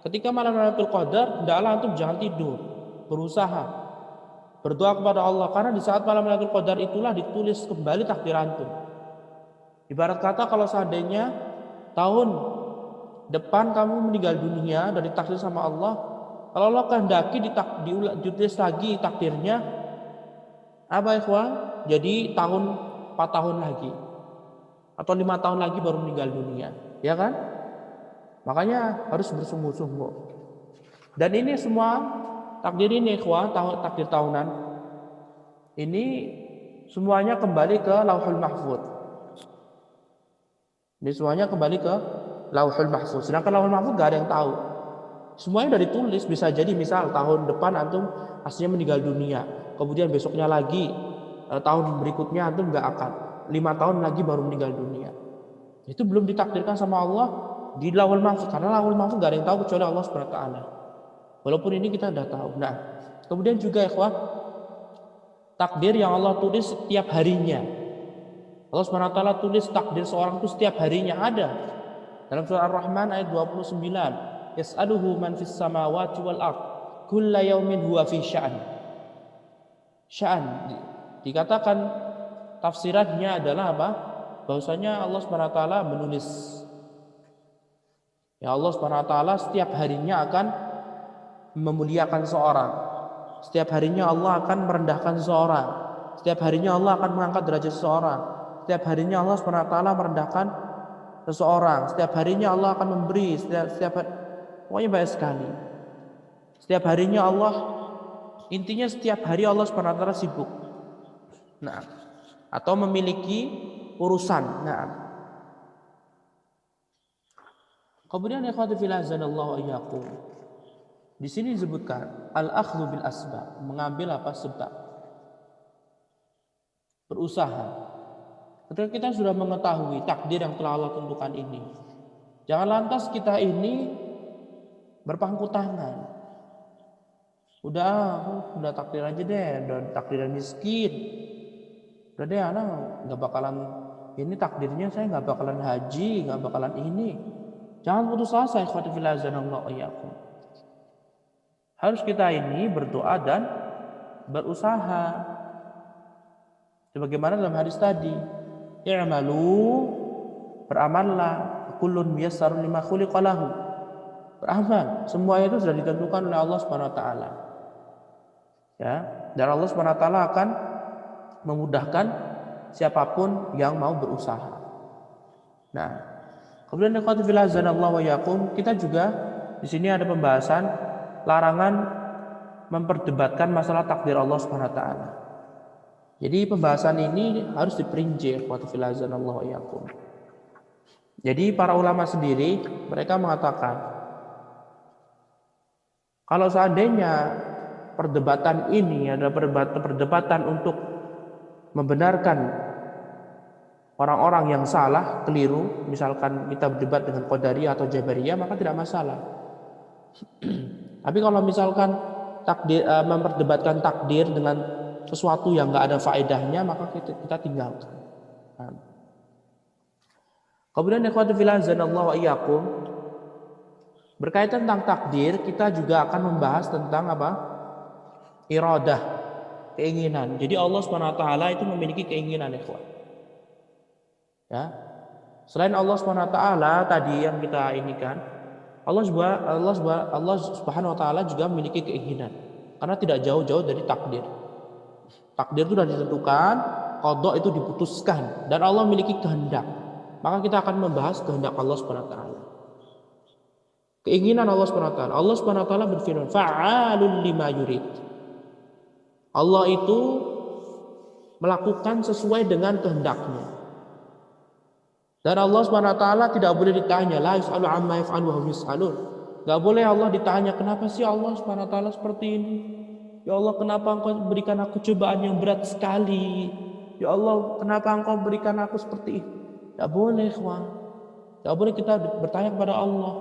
ketika malam Lailatul Qadar, hendaklah antum jangan tidur, berusaha berdoa kepada Allah, karena di saat malam Lailatul Qadar itulah ditulis kembali takdir antum. Ibarat kata, kalau seandainya tahun depan kamu meninggal dunia dan ditakdir sama Allah, kalau Allah kehendaki ditulis lagi takdirnya, apa ikhwan? Jadi 4 tahun lagi atau 5 tahun lagi baru meninggal dunia. ya kan? Makanya harus bersungguh-sungguh. Dan ini semua takdir ini ikhwah, takdir tahunan ini semuanya kembali ke Lauhul Mahfuz. Ini semuanya kembali ke Lauhul Mahfuz. Sedangkan Lauhul Mahfuz gak ada yang tahu. Semuanya udah ditulis. Bisa jadi misal tahun depan antum aslinya meninggal dunia, kemudian besoknya lagi tahun berikutnya antum gak akan, 5 tahun lagi baru meninggal dunia. Itu belum ditakdirkan sama Allah di Lauhul Mahfuz, karena Lauhul Mahfuz gak ada yang tahu kecuali Allah Subhanahu wa taala. Walaupun ini kita udah tahu. Nah, kemudian juga ikhwah, takdir yang Allah tulis setiap harinya. Allah Subhanahu wa taala tulis takdir seorang itu setiap harinya ada. Dalam surah Ar-Rahman ayat 29, yas'aluhu man fis samawati wal ard, kulla yaumin huwa fi sya'an. Sya'an dikatakan tafsirannya adalah apa? Bahwasanya Allah Subhanahu wa taala menulis. Ya, Allah Subhanahu wa taala setiap harinya akan memuliakan seorang. Setiap harinya Allah akan merendahkan seseorang. Setiap harinya Allah akan mengangkat derajat seseorang. Setiap harinya Allah Subhanahu wa taala merendahkan seseorang. Setiap harinya Allah akan memberi. Pokoknya banyak sekali. Setiap harinya Allah, intinya setiap hari Allah Subhanahu wa taala sibuk. Nah, atau memiliki urusan. Nah. Kemudian ikhwati fillah azanallahu iyyakum. Di sini disebutkan al-akhdhu bil asbab, mengambil apa sebab. Berusaha. Ketika kita sudah mengetahui takdir yang telah Allah tentukan ini, jangan lantas kita ini berpangku tangan. Udah takdir aja deh, udah takdiran miskin. Udah deh, anak nggak bakalan ini takdirnya, saya nggak bakalan haji, nggak bakalan ini. Jangan putus asa, ikhwati fillah azanallahu iyyakum. Harus kita ini berdoa dan berusaha. Sebagaimana dalam hadis tadi, i'malu, beramallah, kullun miyassarun lima khuliqa lahu. Beramal, semua itu sudah ditentukan oleh Allah Subhanahu wa taala. Ya, dan Allah Subhanahu wa taala akan memudahkan siapapun yang mau berusaha. Nah, kemudian ikhwati fillah azanallahu wa iyyakum, kita juga di sini ada pembahasan larangan memperdebatkan masalah takdir Allah Subhanahu wa taala. Jadi pembahasan ini harus diperinci ikhwati fillah azanallahu wa iyyakum. Jadi para ulama sendiri mereka mengatakan kalau seandainya perdebatan ini adalah perdebatan untuk membenarkan orang-orang yang salah, keliru, misalkan kita berdebat dengan Qadariyah atau Jabariyah, maka tidak masalah. Tapi kalau misalkan memperdebatkan takdir dengan sesuatu yang nggak ada faedahnya, maka kita tinggalkan. Kemudian ikhwatu fillah azanallahu wa iyyakum, berkaitan tentang takdir, kita juga akan membahas tentang apa? Iradah, keinginan. Jadi Allah Subhanahu wa taala itu memiliki keinginan, ikhwan. Ya. Selain Allah Subhanahu wa taala tadi yang kita ini kan, Allah Subhanahu wa taala juga memiliki keinginan. Karena tidak jauh-jauh dari takdir. Takdir itu sudah ditentukan, qada itu diputuskan, dan Allah memiliki kehendak. Maka kita akan membahas kehendak Allah Subhanahu wa taala. Keinginan Allah Subhanahu wa taala. Allah Subhanahu wa taala berfirman, "Fa'alul lima yurid." Allah itu melakukan sesuai dengan kehendaknya. Dan Allah Subhanahu wa taala tidak boleh ditanya, la yus'alu amma yaf'alu wa hum yus'alun. Enggak boleh Allah ditanya, kenapa sih Allah Subhanahu wa taala seperti ini? Ya Allah, kenapa Engkau berikan aku cobaan yang berat sekali? Ya Allah, kenapa Engkau berikan aku seperti ini? Enggak boleh, ikhwan. Enggak boleh kita bertanya kepada Allah.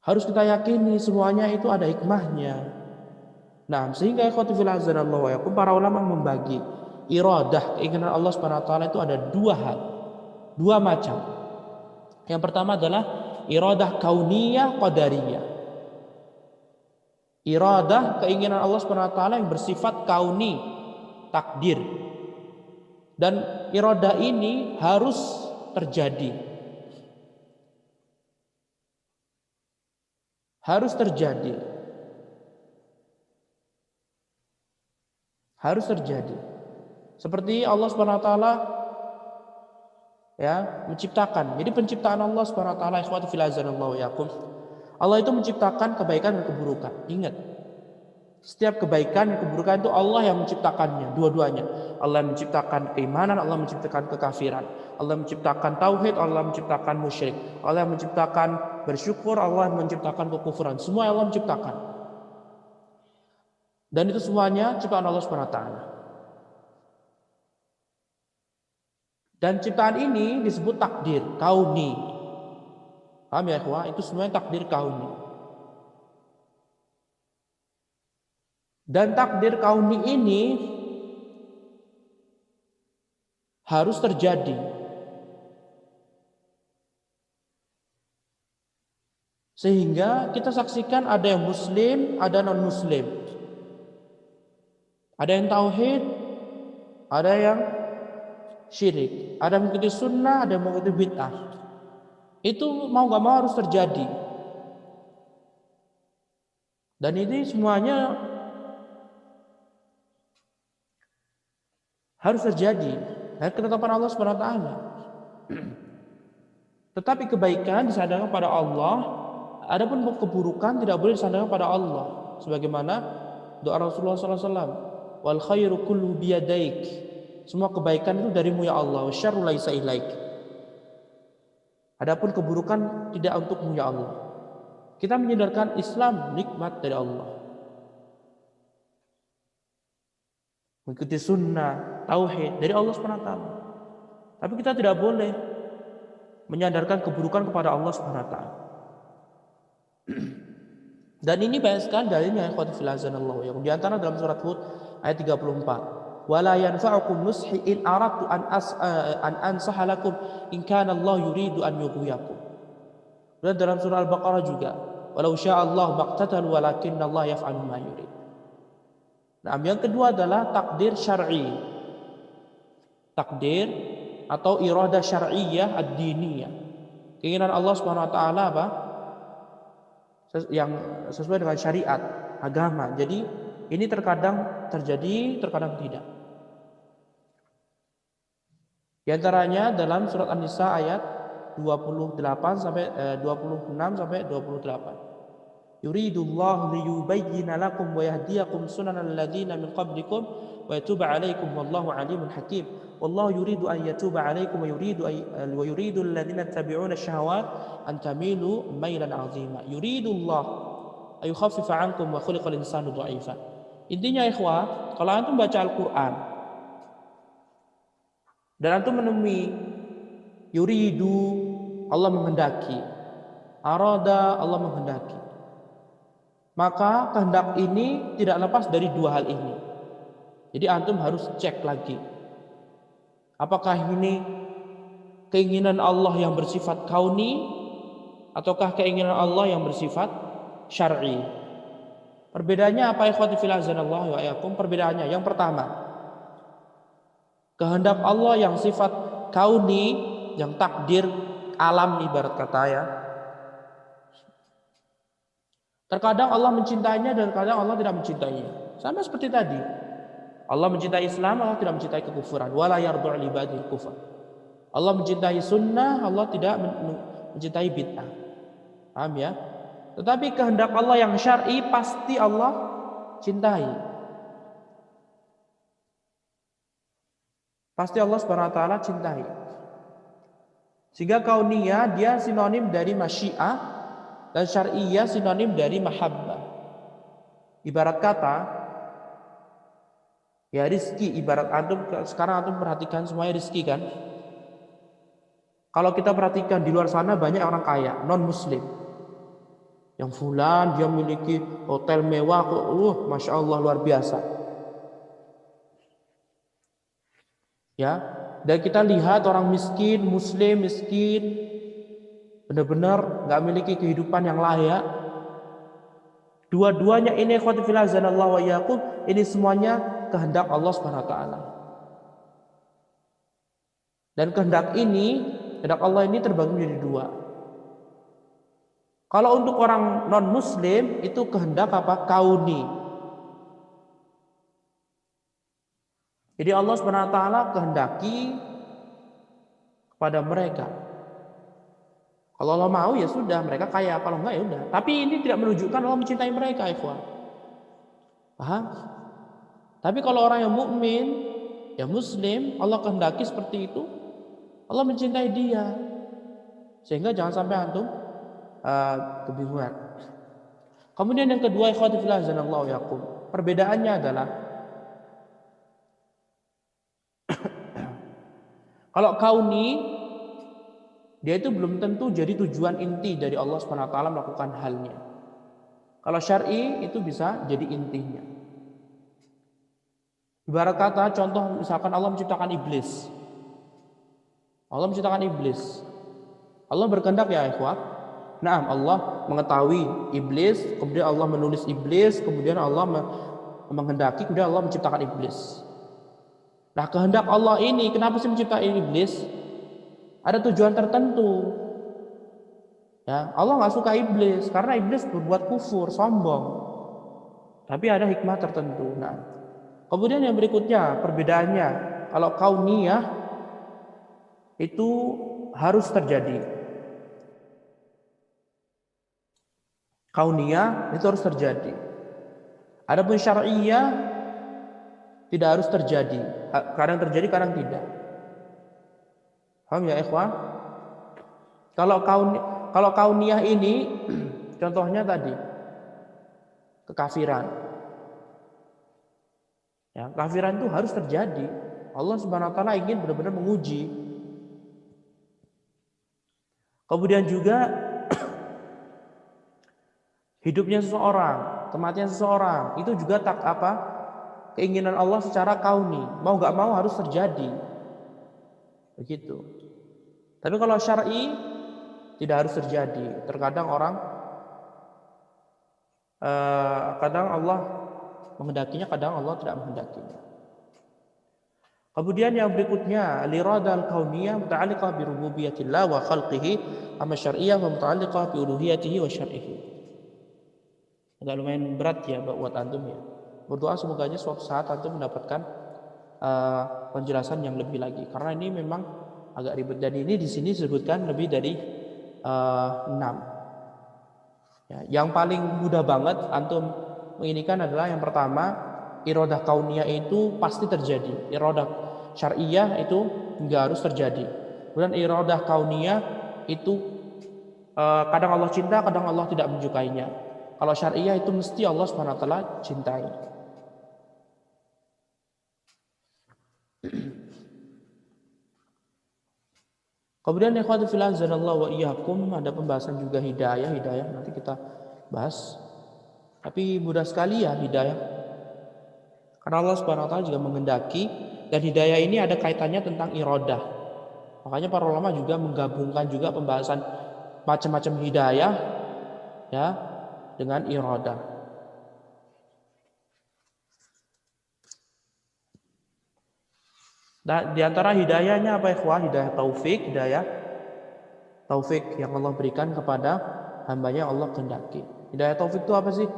Harus kita yakini semuanya itu ada hikmahnya. Nah, sehingga ikhwati fillah azanallahu wa iyyakum, para ulama membagi iradah, keinginan Allah Subhanahu wa taala itu ada dua hal. Dua macam. Yang pertama adalah iradah kauniyah qadariyah. Iradah, keinginan Allah Subhanahu wa taala yang bersifat kauni, takdir. Dan iradah ini harus terjadi. Harus terjadi. Harus terjadi. Seperti Allah Subhanahu wa taala ya, menciptakan. Jadi penciptaan Allah Subhanahu wa taala, ikhwati fil azanallahu yakum. Allah itu menciptakan kebaikan dan keburukan. Ingat, setiap kebaikan dan keburukan itu Allah yang menciptakannya, dua-duanya. Allah menciptakan keimanan, Allah menciptakan kekafiran. Allah menciptakan tauhid, Allah menciptakan musyrik. Allah menciptakan bersyukur, Allah menciptakan kekufuran. Semua Allah menciptakan. Dan itu semuanya ciptaan Allah Subhanahu wa taala. Dan ciptaan ini disebut takdir kauni. Paham ya, ikhwah? Itu semuanya takdir kauni. Dan takdir kauni ini harus terjadi. Sehingga kita saksikan ada yang muslim, ada non muslim. Ada yang tauhid, ada yang syirik. Ada yang mengikuti sunnah, ada yang mengikuti bid'ah. Itu mau gak mau harus terjadi. Dan ini semuanya harus terjadi dan ketetapan Allah Subhanahu wa taala. Tetapi kebaikan disandarkan pada Allah, adapun keburukan tidak boleh disandarkan pada Allah. Sebagaimana doa Rasulullah SAW, wal khairu kullu biyadaik. Semua kebaikan itu darimu ya Allah, wa syarru laisa ilaik. Adapun keburukan tidak untukmu ya Allah. Kita menyandarkan Islam nikmat dari Allah. Mengikuti sunnah, tauhid dari Allah Subhanahu wa taala. Tapi kita tidak boleh menyandarkan keburukan kepada Allah Subhanahu wa taala. Dan ini banyak sekali dalilnya, ikhwati fil azanallahu yakum. Di antara dalam surat Hud ayat 34. Wala yanfa'ukum nushi in aradtu an ansaha lakum in kana Allah yuridu an yughwiyakum. Dan dalam surah Al-Baqarah juga, walau syaa Allah maqtatalu walakinna Allah yaf'alu ma yurid. Nah, yang kedua adalah takdir syar'i. Takdir atau iradah syar'iyyah ad-diniyah. Keinginan Allah Subhanahu wa taala apa? Yang sesuai dengan syariat, agama. Jadi, ini terkadang terjadi, terkadang tidak. Di antaranya dalam surat An-Nisa ayat 28 sampai 26 sampai 28. Yuridullahu liyubayyina lakum wa yahdiyakum sunanal ladzina min qablikum wa yatuba 'alaikum wallahu 'alimun hakim. Wallahu yuridu an yatuba 'alaikum wa yuridu alladzina yattabi'una asy-syahawat an tamilu mailan 'azima. Yuridullah ay yukhaffifa 'ankum wa khuliqal insanu dha'ifa. Intinya ikhwah, kalau antum baca Al-Qur'an dan antum menemui yuridu, Allah menghendaki, arada, Allah menghendaki, maka kehendak ini tidak lepas dari dua hal ini. Jadi antum harus cek lagi, apakah ini keinginan Allah yang bersifat kauni ataukah keinginan Allah yang bersifat syar'i. Perbedaannya apa, ikhwati fil azanallahu wa iyyakum? Perbedaannya yang pertama, kehendak Allah yang sifat kauni, yang takdir alam ibarat kata ya. Terkadang Allah mencintainya dan terkadang Allah tidak mencintainya. Sama seperti tadi. Allah mencintai Islam, Allah tidak mencintai kekufuran. Wala yardu' li ibadil kufur. Allah mencintai sunnah, Allah tidak mencintai bid'ah. Paham ya? Tetapi kehendak Allah yang syar'i pasti Allah cintai. Pasti Allah Subhanahu wa taala cintai. Sehingga kauniyah dia sinonim dari masyiah dan syar'iyah sinonim dari mahabbah. Ibarat kata, ya rizki, ibarat antum sekarang antum perhatikan semuanya rizki kan. Kalau kita perhatikan di luar sana banyak orang kaya, non muslim. Yang fulan dia memiliki hotel mewah, masya Allah luar biasa. Ya, dan kita lihat orang miskin, muslim miskin, benar-benar nggak memiliki kehidupan yang layak. Dua-duanya ini ikhwati fillah azanallahu wa iyyakum, ini semuanya kehendak Allah Subhanahu wa taala. Dan kehendak Allah ini terbagi menjadi dua. Kalau untuk orang non muslim itu kehendak apa? Kauni. Jadi Allah Subhanahu wa taala kehendaki pada mereka. Kalau Allah mau ya sudah, mereka kaya. Kalau enggak ya udah. Tapi ini tidak menunjukkan Allah mencintai mereka, ikhwan. Paham? Tapi kalau orang yang mukmin, ya muslim, Allah kehendaki seperti itu, Allah mencintai dia. Sehingga jangan sampai antum kebingungan. Kemudian yang kedua, ikhwati fillah azanallahu yakum. Perbedaannya adalah kalau kauni, dia itu belum tentu jadi tujuan inti dari Allah SWT melakukan halnya. Kalau syar'i itu bisa jadi intinya. Ibarat kata, contoh misalkan Allah menciptakan iblis. Allah menciptakan iblis. Allah berkehendak ya ikhwat. Nah, Allah mengetahui iblis, kemudian Allah menulis iblis, kemudian Allah menghendaki, kemudian Allah menciptakan iblis. Nah, kehendak Allah ini, kenapa sih menciptakan iblis? Ada tujuan tertentu. Ya, Allah nggak suka iblis karena iblis berbuat kufur, sombong. Tapi ada hikmah tertentu. Nah, kemudian yang berikutnya perbedaannya, kalau kauniyah itu harus terjadi. Kauniyah itu harus terjadi. Adapun syar'iyah tidak harus terjadi. Kadang terjadi, kadang tidak. Paham ya ikhwan? Kalau kauniyah ini contohnya tadi kekafiran. Ya, kekafiran itu harus terjadi. Allah Subhanahu wa taala ingin benar-benar menguji. Kemudian juga hidupnya seseorang, kematian seseorang, itu juga keinginan Allah secara kauni. Mau nggak mau harus terjadi. Begitu. Tapi kalau syar'i tidak harus terjadi. Terkadang kadang Allah menghendakinya, kadang Allah tidak menghendakinya. Kemudian yang berikutnya, al-iradah al-kauniyah muta'alliqah bi rububiyatillah wa khalqihi, amma syar'iyyah wa muta'alliqah bi uluhiyatihi wa syar'ihi. Agak lumayan berat ya buat antum ya. Berdoa semoga suatu saat antum mendapatkan penjelasan yang lebih lagi, karena ini memang agak ribet. Dan ini di sini disebutkan lebih dari 6. Ya, yang paling mudah banget antum menginikan adalah yang pertama, iradah kauniyah itu pasti terjadi. Iradah syar'iyah itu enggak harus terjadi. Kemudian iradah kauniyah itu kadang Allah cinta, kadang Allah tidak menyukainya. Kalau syar'iyah itu mesti Allah Subhanahu wa taala cintai. Kemudian ikhwati fillah azanallahu wa iyyakum, ada pembahasan juga hidayah nanti kita bahas. Tapi mudah sekali ya hidayah. Karena Allah Subhanahu wa taala juga menghendaki, dan hidayah ini ada kaitannya tentang iradah. Makanya para ulama juga menggabungkan juga pembahasan macam-macam hidayah ya dengan iradah. Nah, di antara hidayahnya apa ikhwah? Hidayah taufik yang Allah berikan kepada hambanya Allah kehendaki. Hidayah taufik itu apa sih?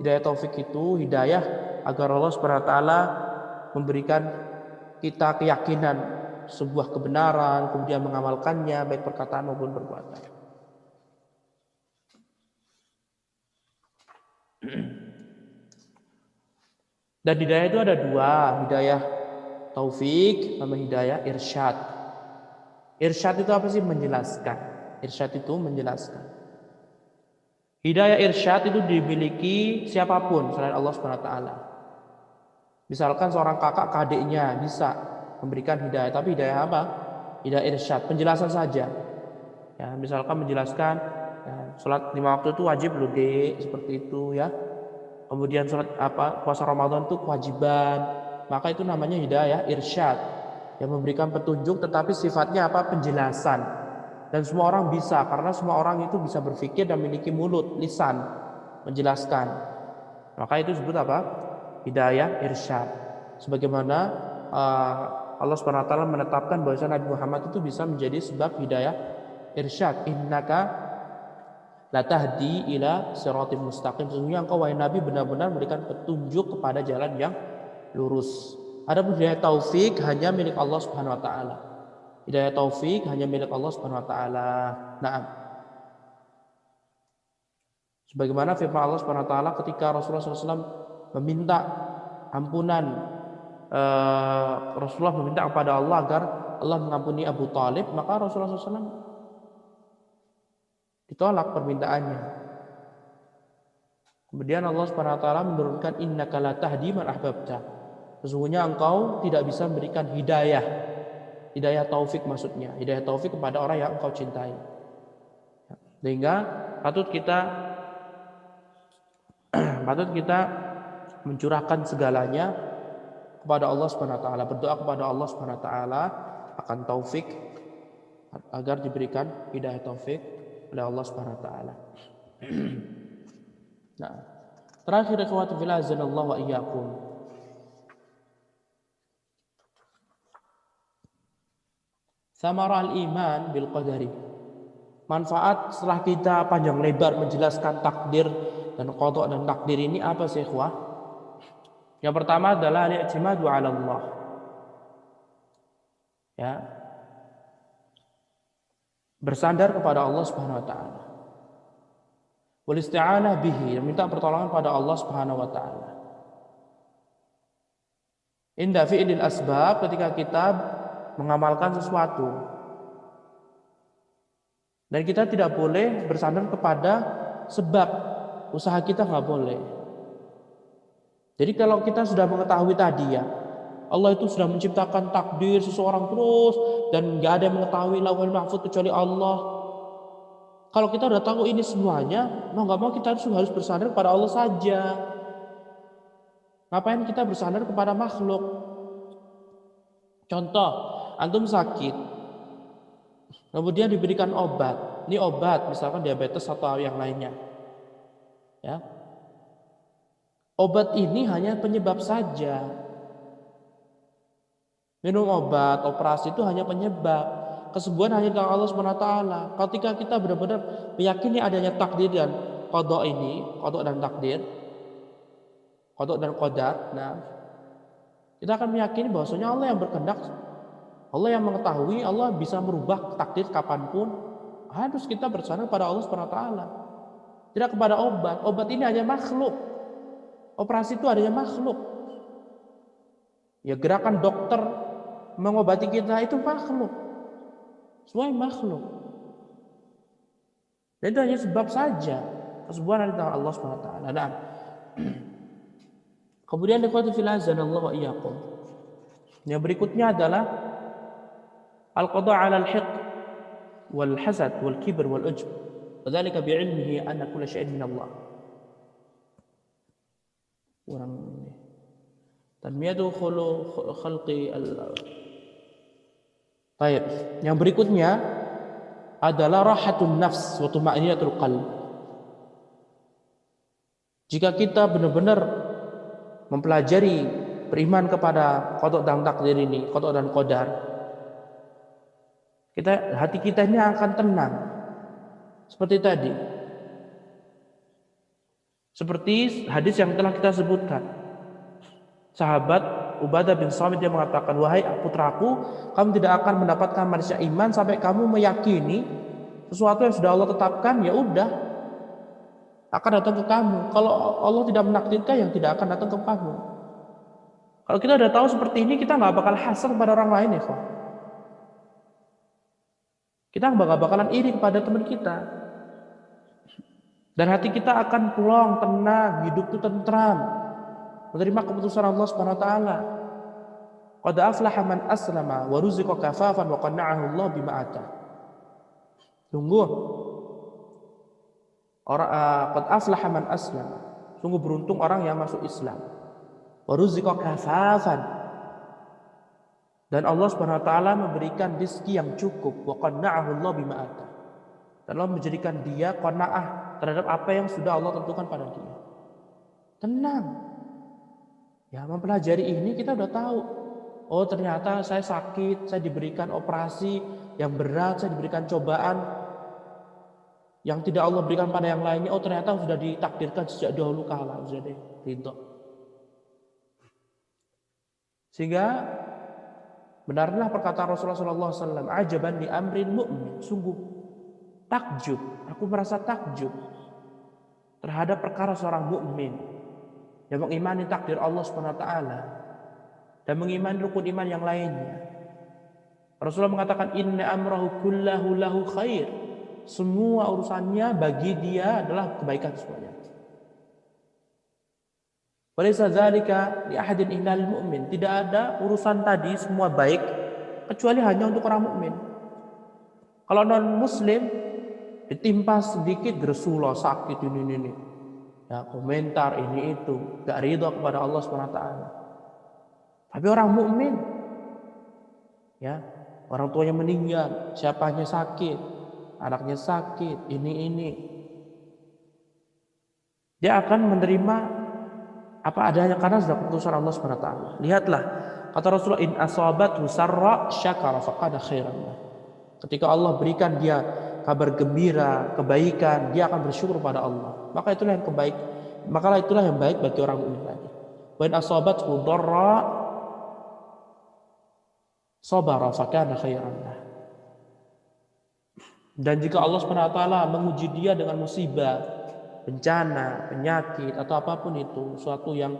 Hidayah taufik itu hidayah agar Allah Subhanahu wa taala memberikan kita keyakinan sebuah kebenaran, kemudian mengamalkannya baik perkataan maupun perbuatan. Dan hidayah itu ada dua, hidayah taufik sama hidayah irsyad. Irsyad itu apa sih? Menjelaskan. Irsyad itu menjelaskan. Hidayah irsyad itu dimiliki siapapun selain Allah Subhanahu wa taala. Misalkan seorang kakak ke adiknya bisa memberikan hidayah, tapi hidayah apa? Hidayah irsyad, penjelasan saja. Ya, misalkan menjelaskan ya, sholat 5 waktu itu wajib loh dek, seperti itu ya. Kemudian sholat puasa Ramadan itu kewajiban, maka itu namanya hidayah irsyad, yang memberikan petunjuk tetapi sifatnya apa? Penjelasan. Dan semua orang bisa, karena semua orang itu bisa berpikir dan memiliki mulut, lisan, menjelaskan. Maka itu disebut apa? Hidayah irsyad. Sebagaimana Allah Subhanahu wa taala menetapkan bahwa Nabi Muhammad itu bisa menjadi sebab hidayah irsyad. Innaka la tahdi ila siratim mustaqim. Sesungguhnya engkau wahai Nabi benar-benar memberikan petunjuk kepada jalan yang lurus. Adapun hidayah taufik hanya milik Allah Subhanahu wa taala. Hidayah taufik hanya milik Allah Subhanahu wa taala. Naam. Sebagaimana firman Allah Subhanahu wa taala ketika Rasulullah SAW meminta ampunan, Rasulullah meminta kepada Allah agar Allah mengampuni Abu Talib, maka Rasulullah SAW ditolak permintaannya. Kemudian Allah Subhanahu wa taala menurunkan innaka la tahdi man ahbabta. Sesungguhnya engkau tidak bisa memberikan hidayah taufik maksudnya, hidayah taufik kepada orang yang engkau cintai. Sehingga patut kita mencurahkan segalanya kepada Allah Subhanahu wa taala, berdoa kepada Allah Subhanahu wa taala akan taufik agar diberikan hidayah taufik oleh Allah Subhanahu wa taala. Nah, terakhir ikhwati fillah azanallahu wa iyyakum. Samarah al-iman bil qadari. Manfaat setelah kita panjang lebar menjelaskan takdir dan qada dan takdir ini apa sih ikhwah? Yang pertama adalah al-i'timadu 'ala Allah. Ya. Bersandar kepada Allah Subhanahu wa taala. Wal isti'anah bihi, meminta pertolongan pada Allah Subhanahu wa taala. Inda fi'lil asbab, ketika kita mengamalkan sesuatu. Dan kita tidak boleh bersandar kepada sebab, usaha kita nggak boleh. Jadi kalau kita sudah mengetahui tadi ya, Allah itu sudah menciptakan takdir seseorang terus dan nggak ada yang mengetahui lauhul mahfuz kecuali Allah. Kalau kita udah tahu ini semuanya, mau nggak mau kita harus bersandar kepada Allah saja. Ngapain kita bersandar kepada makhluk? Contoh, antum sakit, kemudian diberikan obat. Ini obat, misalkan diabetes atau yang lainnya. Ya, obat ini hanya penyebab saja. Minum obat, operasi itu hanya penyebab. Kesembuhan hanya dari Allah Subhanahu wa taala. Ketika kita benar-benar meyakini adanya takdir dan qada ini, qada dan takdir, qada dan qadar, nah, kita akan meyakini bahwasanya Allah yang berkehendak, Allah yang mengetahui, Allah bisa merubah takdir kapanpun. Harus kita bersandar pada Allah Subhanahu wa taala. Tidak kepada obat. Obat ini hanya makhluk. Operasi itu adanya makhluk. Ya, gerakan dokter mengobati kita itu makhluk. Semua makhluk. Dan itu hanya sebab saja. Kesembuhan dari Allah Subhanahu wa taala. Nah. Kemudian ikhwati fillah azanallahu wa iyyakum. Yang berikutnya adalah al-qada' 'ala al-hiqd wal hasad wal kibr wal ujb. Wadzalika bi'ilmihi anna kulla syai'in min Allah. Orang tanmiyatu khalqi Baik, yang berikutnya adalah rahatun nafs wa tuma'ninatul qalb. Jika kita benar-benar mempelajari beriman kepada qada dan takdir ini, qada dan qadar, hati kita ini akan tenang. Seperti tadi. Seperti hadis yang telah kita sebutkan. Sahabat Ubadah bin Samit dia mengatakan, wahai putraku, kamu tidak akan mendapatkan manusia iman sampai kamu meyakini sesuatu yang sudah Allah tetapkan, ya udah akan datang ke kamu. Kalau Allah tidak menakdirkan, yang tidak akan datang ke kamu. Kalau kita udah tahu seperti ini, kita nggak bakal hasad pada orang lain ya, kawan. Kita nggak bakalan iri kepada teman kita. Dan hati kita akan plong, tenang, hidup itu tentram. Menerima keputusan Allah Subhanahu wa taala. Qad aflaha man aslama wa ruziqa kafafan wa qanna'ahu Allah bima ata. Sungguh orang qad aflaha man aslama. Sungguh beruntung orang yang masuk Islam. Wa ruziqa kafafan. Dan Allah Subhanahu wa taala memberikan rezeki yang cukup, wa qanna'ahu Allah bima ata. Dan Allah menjadikan dia qanaah terhadap apa yang sudah Allah tentukan pada dia. Tenang. Ya, mempelajari ini kita udah tahu. Oh, ternyata saya sakit, saya diberikan operasi yang berat, saya diberikan cobaan yang tidak Allah berikan pada yang lainnya. Oh, ternyata sudah ditakdirkan sejak dahulu kala, sudah dirintok. Sehingga Benarlah perkataan Rasulullah SAW, ajaban li amrin mu'min, sungguh takjub, aku merasa takjub terhadap perkara seorang mukmin yang mengimani takdir Allah Subhanahu wa taala dan mengimani rukun iman yang lainnya. Rasulullah mengatakan inna amrahu kullahu lahu khair. Semua urusannya bagi dia adalah kebaikan semuanya. Walaysa dzalika li ahadin illa lil mu'min. Tidak ada urusan tadi semua baik kecuali hanya untuk orang mukmin. Kalau non muslim ditimpa sedikit Rasulullah sakit ini. Ya, komentar ini itu, enggak ridha kepada Allah Subhanahu wa taala. Tapi orang mukmin ya, orang tuanya meninggal, siapanya sakit, anaknya sakit, ini. Dia akan menerima apa adanya karena sudah keputusan Allah Subhanahu wa taala. Lihatlah kata Rasulullah, in asabathu sarra syakara faqad khairan. Ketika Allah berikan dia kabar gembira, kebaikan, dia akan bersyukur pada Allah. Maka itulah yang baik bagi orang mukmin tadi. Wa in asabathu dharra sabara faqad khairan. Dan jika Allah Subhanahu wa taala menguji dia dengan musibah, bencana, penyakit atau apapun itu, sesuatu yang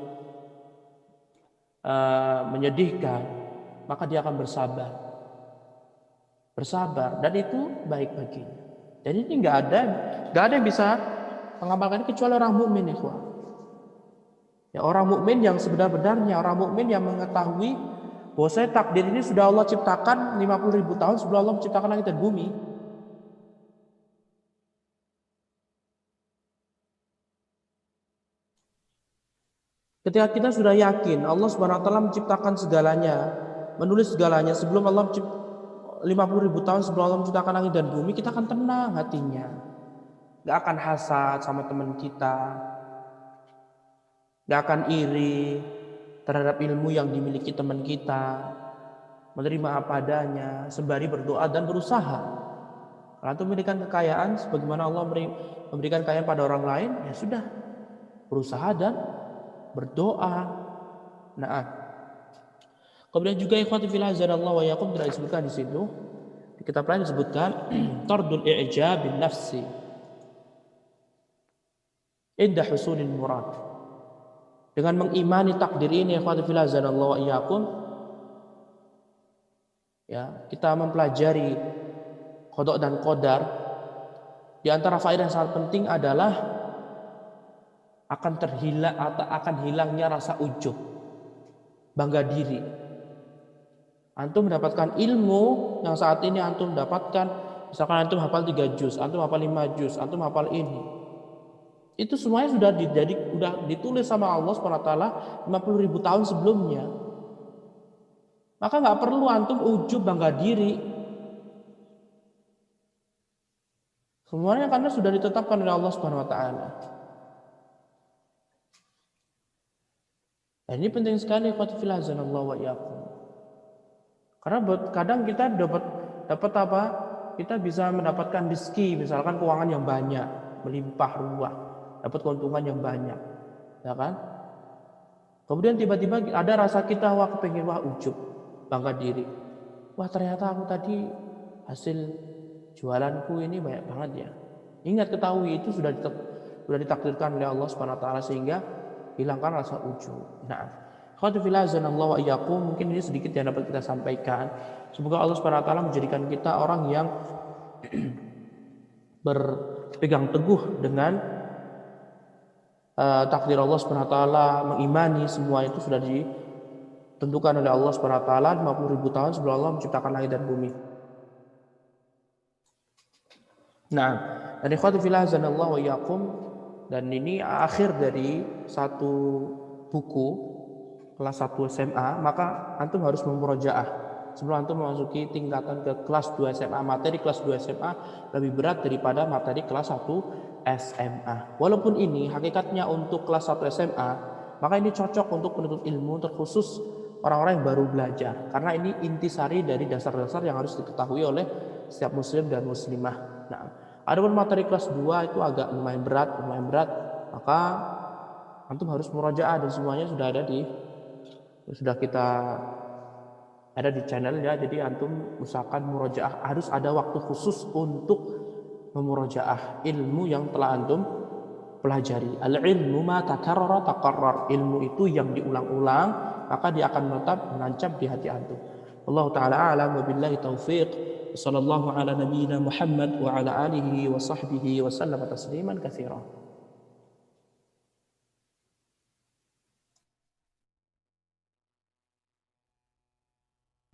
menyedihkan, maka dia akan bersabar dan itu baik baginya. Jadi ini nggak ada yang bisa mengamalkan kecuali orang mukmin, ikhwah. Ya, orang mukmin yang sebenar-benarnya, orang mukmin yang mengetahui bahwa takdir ini sudah Allah ciptakan 50.000 tahun sebelum Allah menciptakan langit dan bumi. Ketika kita sudah yakin Allah Subhanahu wa taala menciptakan segalanya, menulis segalanya sebelum Allah 50.000 tahun sebelum Allah menciptakan langit dan bumi, kita akan tenang hatinya. Gak akan hasad sama teman kita, gak akan iri terhadap ilmu yang dimiliki teman kita, menerima apa adanya, sembari berdoa dan berusaha. Kalau itu memberikan kekayaan sebagaimana Allah memberikan kekayaan pada orang lain, ya sudah, berusaha dan berdoa. Nah, kemudian juga ikhwati fillah azanallahu wa iyyakum telah disebutkan di situ. Di kitab lain disebutkan tardul i'jab bin nafsi inda husulil murad. Dengan mengimani takdir ini ikhwati fillah azanallahu wa iyyakum, ya, kita mempelajari qada dan qadar. Di antara faedah yang sangat penting adalah akan hilangnya rasa ujub, bangga diri. Antum mendapatkan ilmu yang saat ini antum dapatkan, misalkan antum hafal 3 juz, antum hafal 5 juz, antum hafal ini. Itu semuanya sudah ditulis sama Allah SWT 50.000 tahun sebelumnya. Maka nggak perlu antum ujub bangga diri. Semuanya karena sudah ditetapkan oleh Allah SWT. Nah, ini penting sekali ikhwati fillah azanallahu wa iyyakum. Karena kadang kita dapat apa? Kita bisa mendapatkan rezeki, misalkan keuangan yang banyak, melimpah ruah, dapat keuntungan yang banyak, ya kan? Kemudian tiba-tiba ada rasa kita kepengen ujub, bangga diri. Wah, ternyata aku tadi hasil jualanku ini banyak banget ya. Ingat, ketahui itu sudah ditakdirkan oleh Allah Subhanahu wa taala sehingga hilangkan rasa ujub. Nah, khawati fillah azanallahu wa iyyakum, mungkin ini sedikit yang dapat kita sampaikan. Semoga Allah Subhanahu wa taala menjadikan kita orang yang berpegang teguh dengan takdir Allah Subhanahu wa taala, mengimani semua itu sudah ditentukan oleh Allah Subhanahu wa taala 50.000 tahun sebelum Allah menciptakan langit dan bumi. Nah, dan khawati fillah azanallahu wa iyyakum, dan ini akhir dari satu buku kelas 1 SMA, maka antum harus memurojaah sebelum antum memasuki tingkatan ke kelas 2 SMA. Materi kelas 2 SMA lebih berat daripada materi kelas 1 SMA. Walaupun ini hakikatnya untuk kelas 1 SMA, maka ini cocok untuk penuntut ilmu, terkhusus orang-orang yang baru belajar. Karena ini intisari dari dasar-dasar yang harus diketahui oleh setiap muslim dan muslimah. Nah, adapun materi kelas 2 itu agak lumayan berat, maka antum harus murajaah dan semuanya sudah kita ada di channelnya. Jadi antum usahakan murojaah, harus ada waktu khusus untuk memurojaah ilmu yang telah antum pelajari. Al-ilmu ma takarrara taqarrar. Ilmu itu yang diulang-ulang, maka dia akan menetap menancap di hati antum. Allah taala a'lam wa billahi taufiq. Sallallahu ala nabiyyina Muhammad wa ala alihi wa sahbihi wa sallama tasliman katsiran.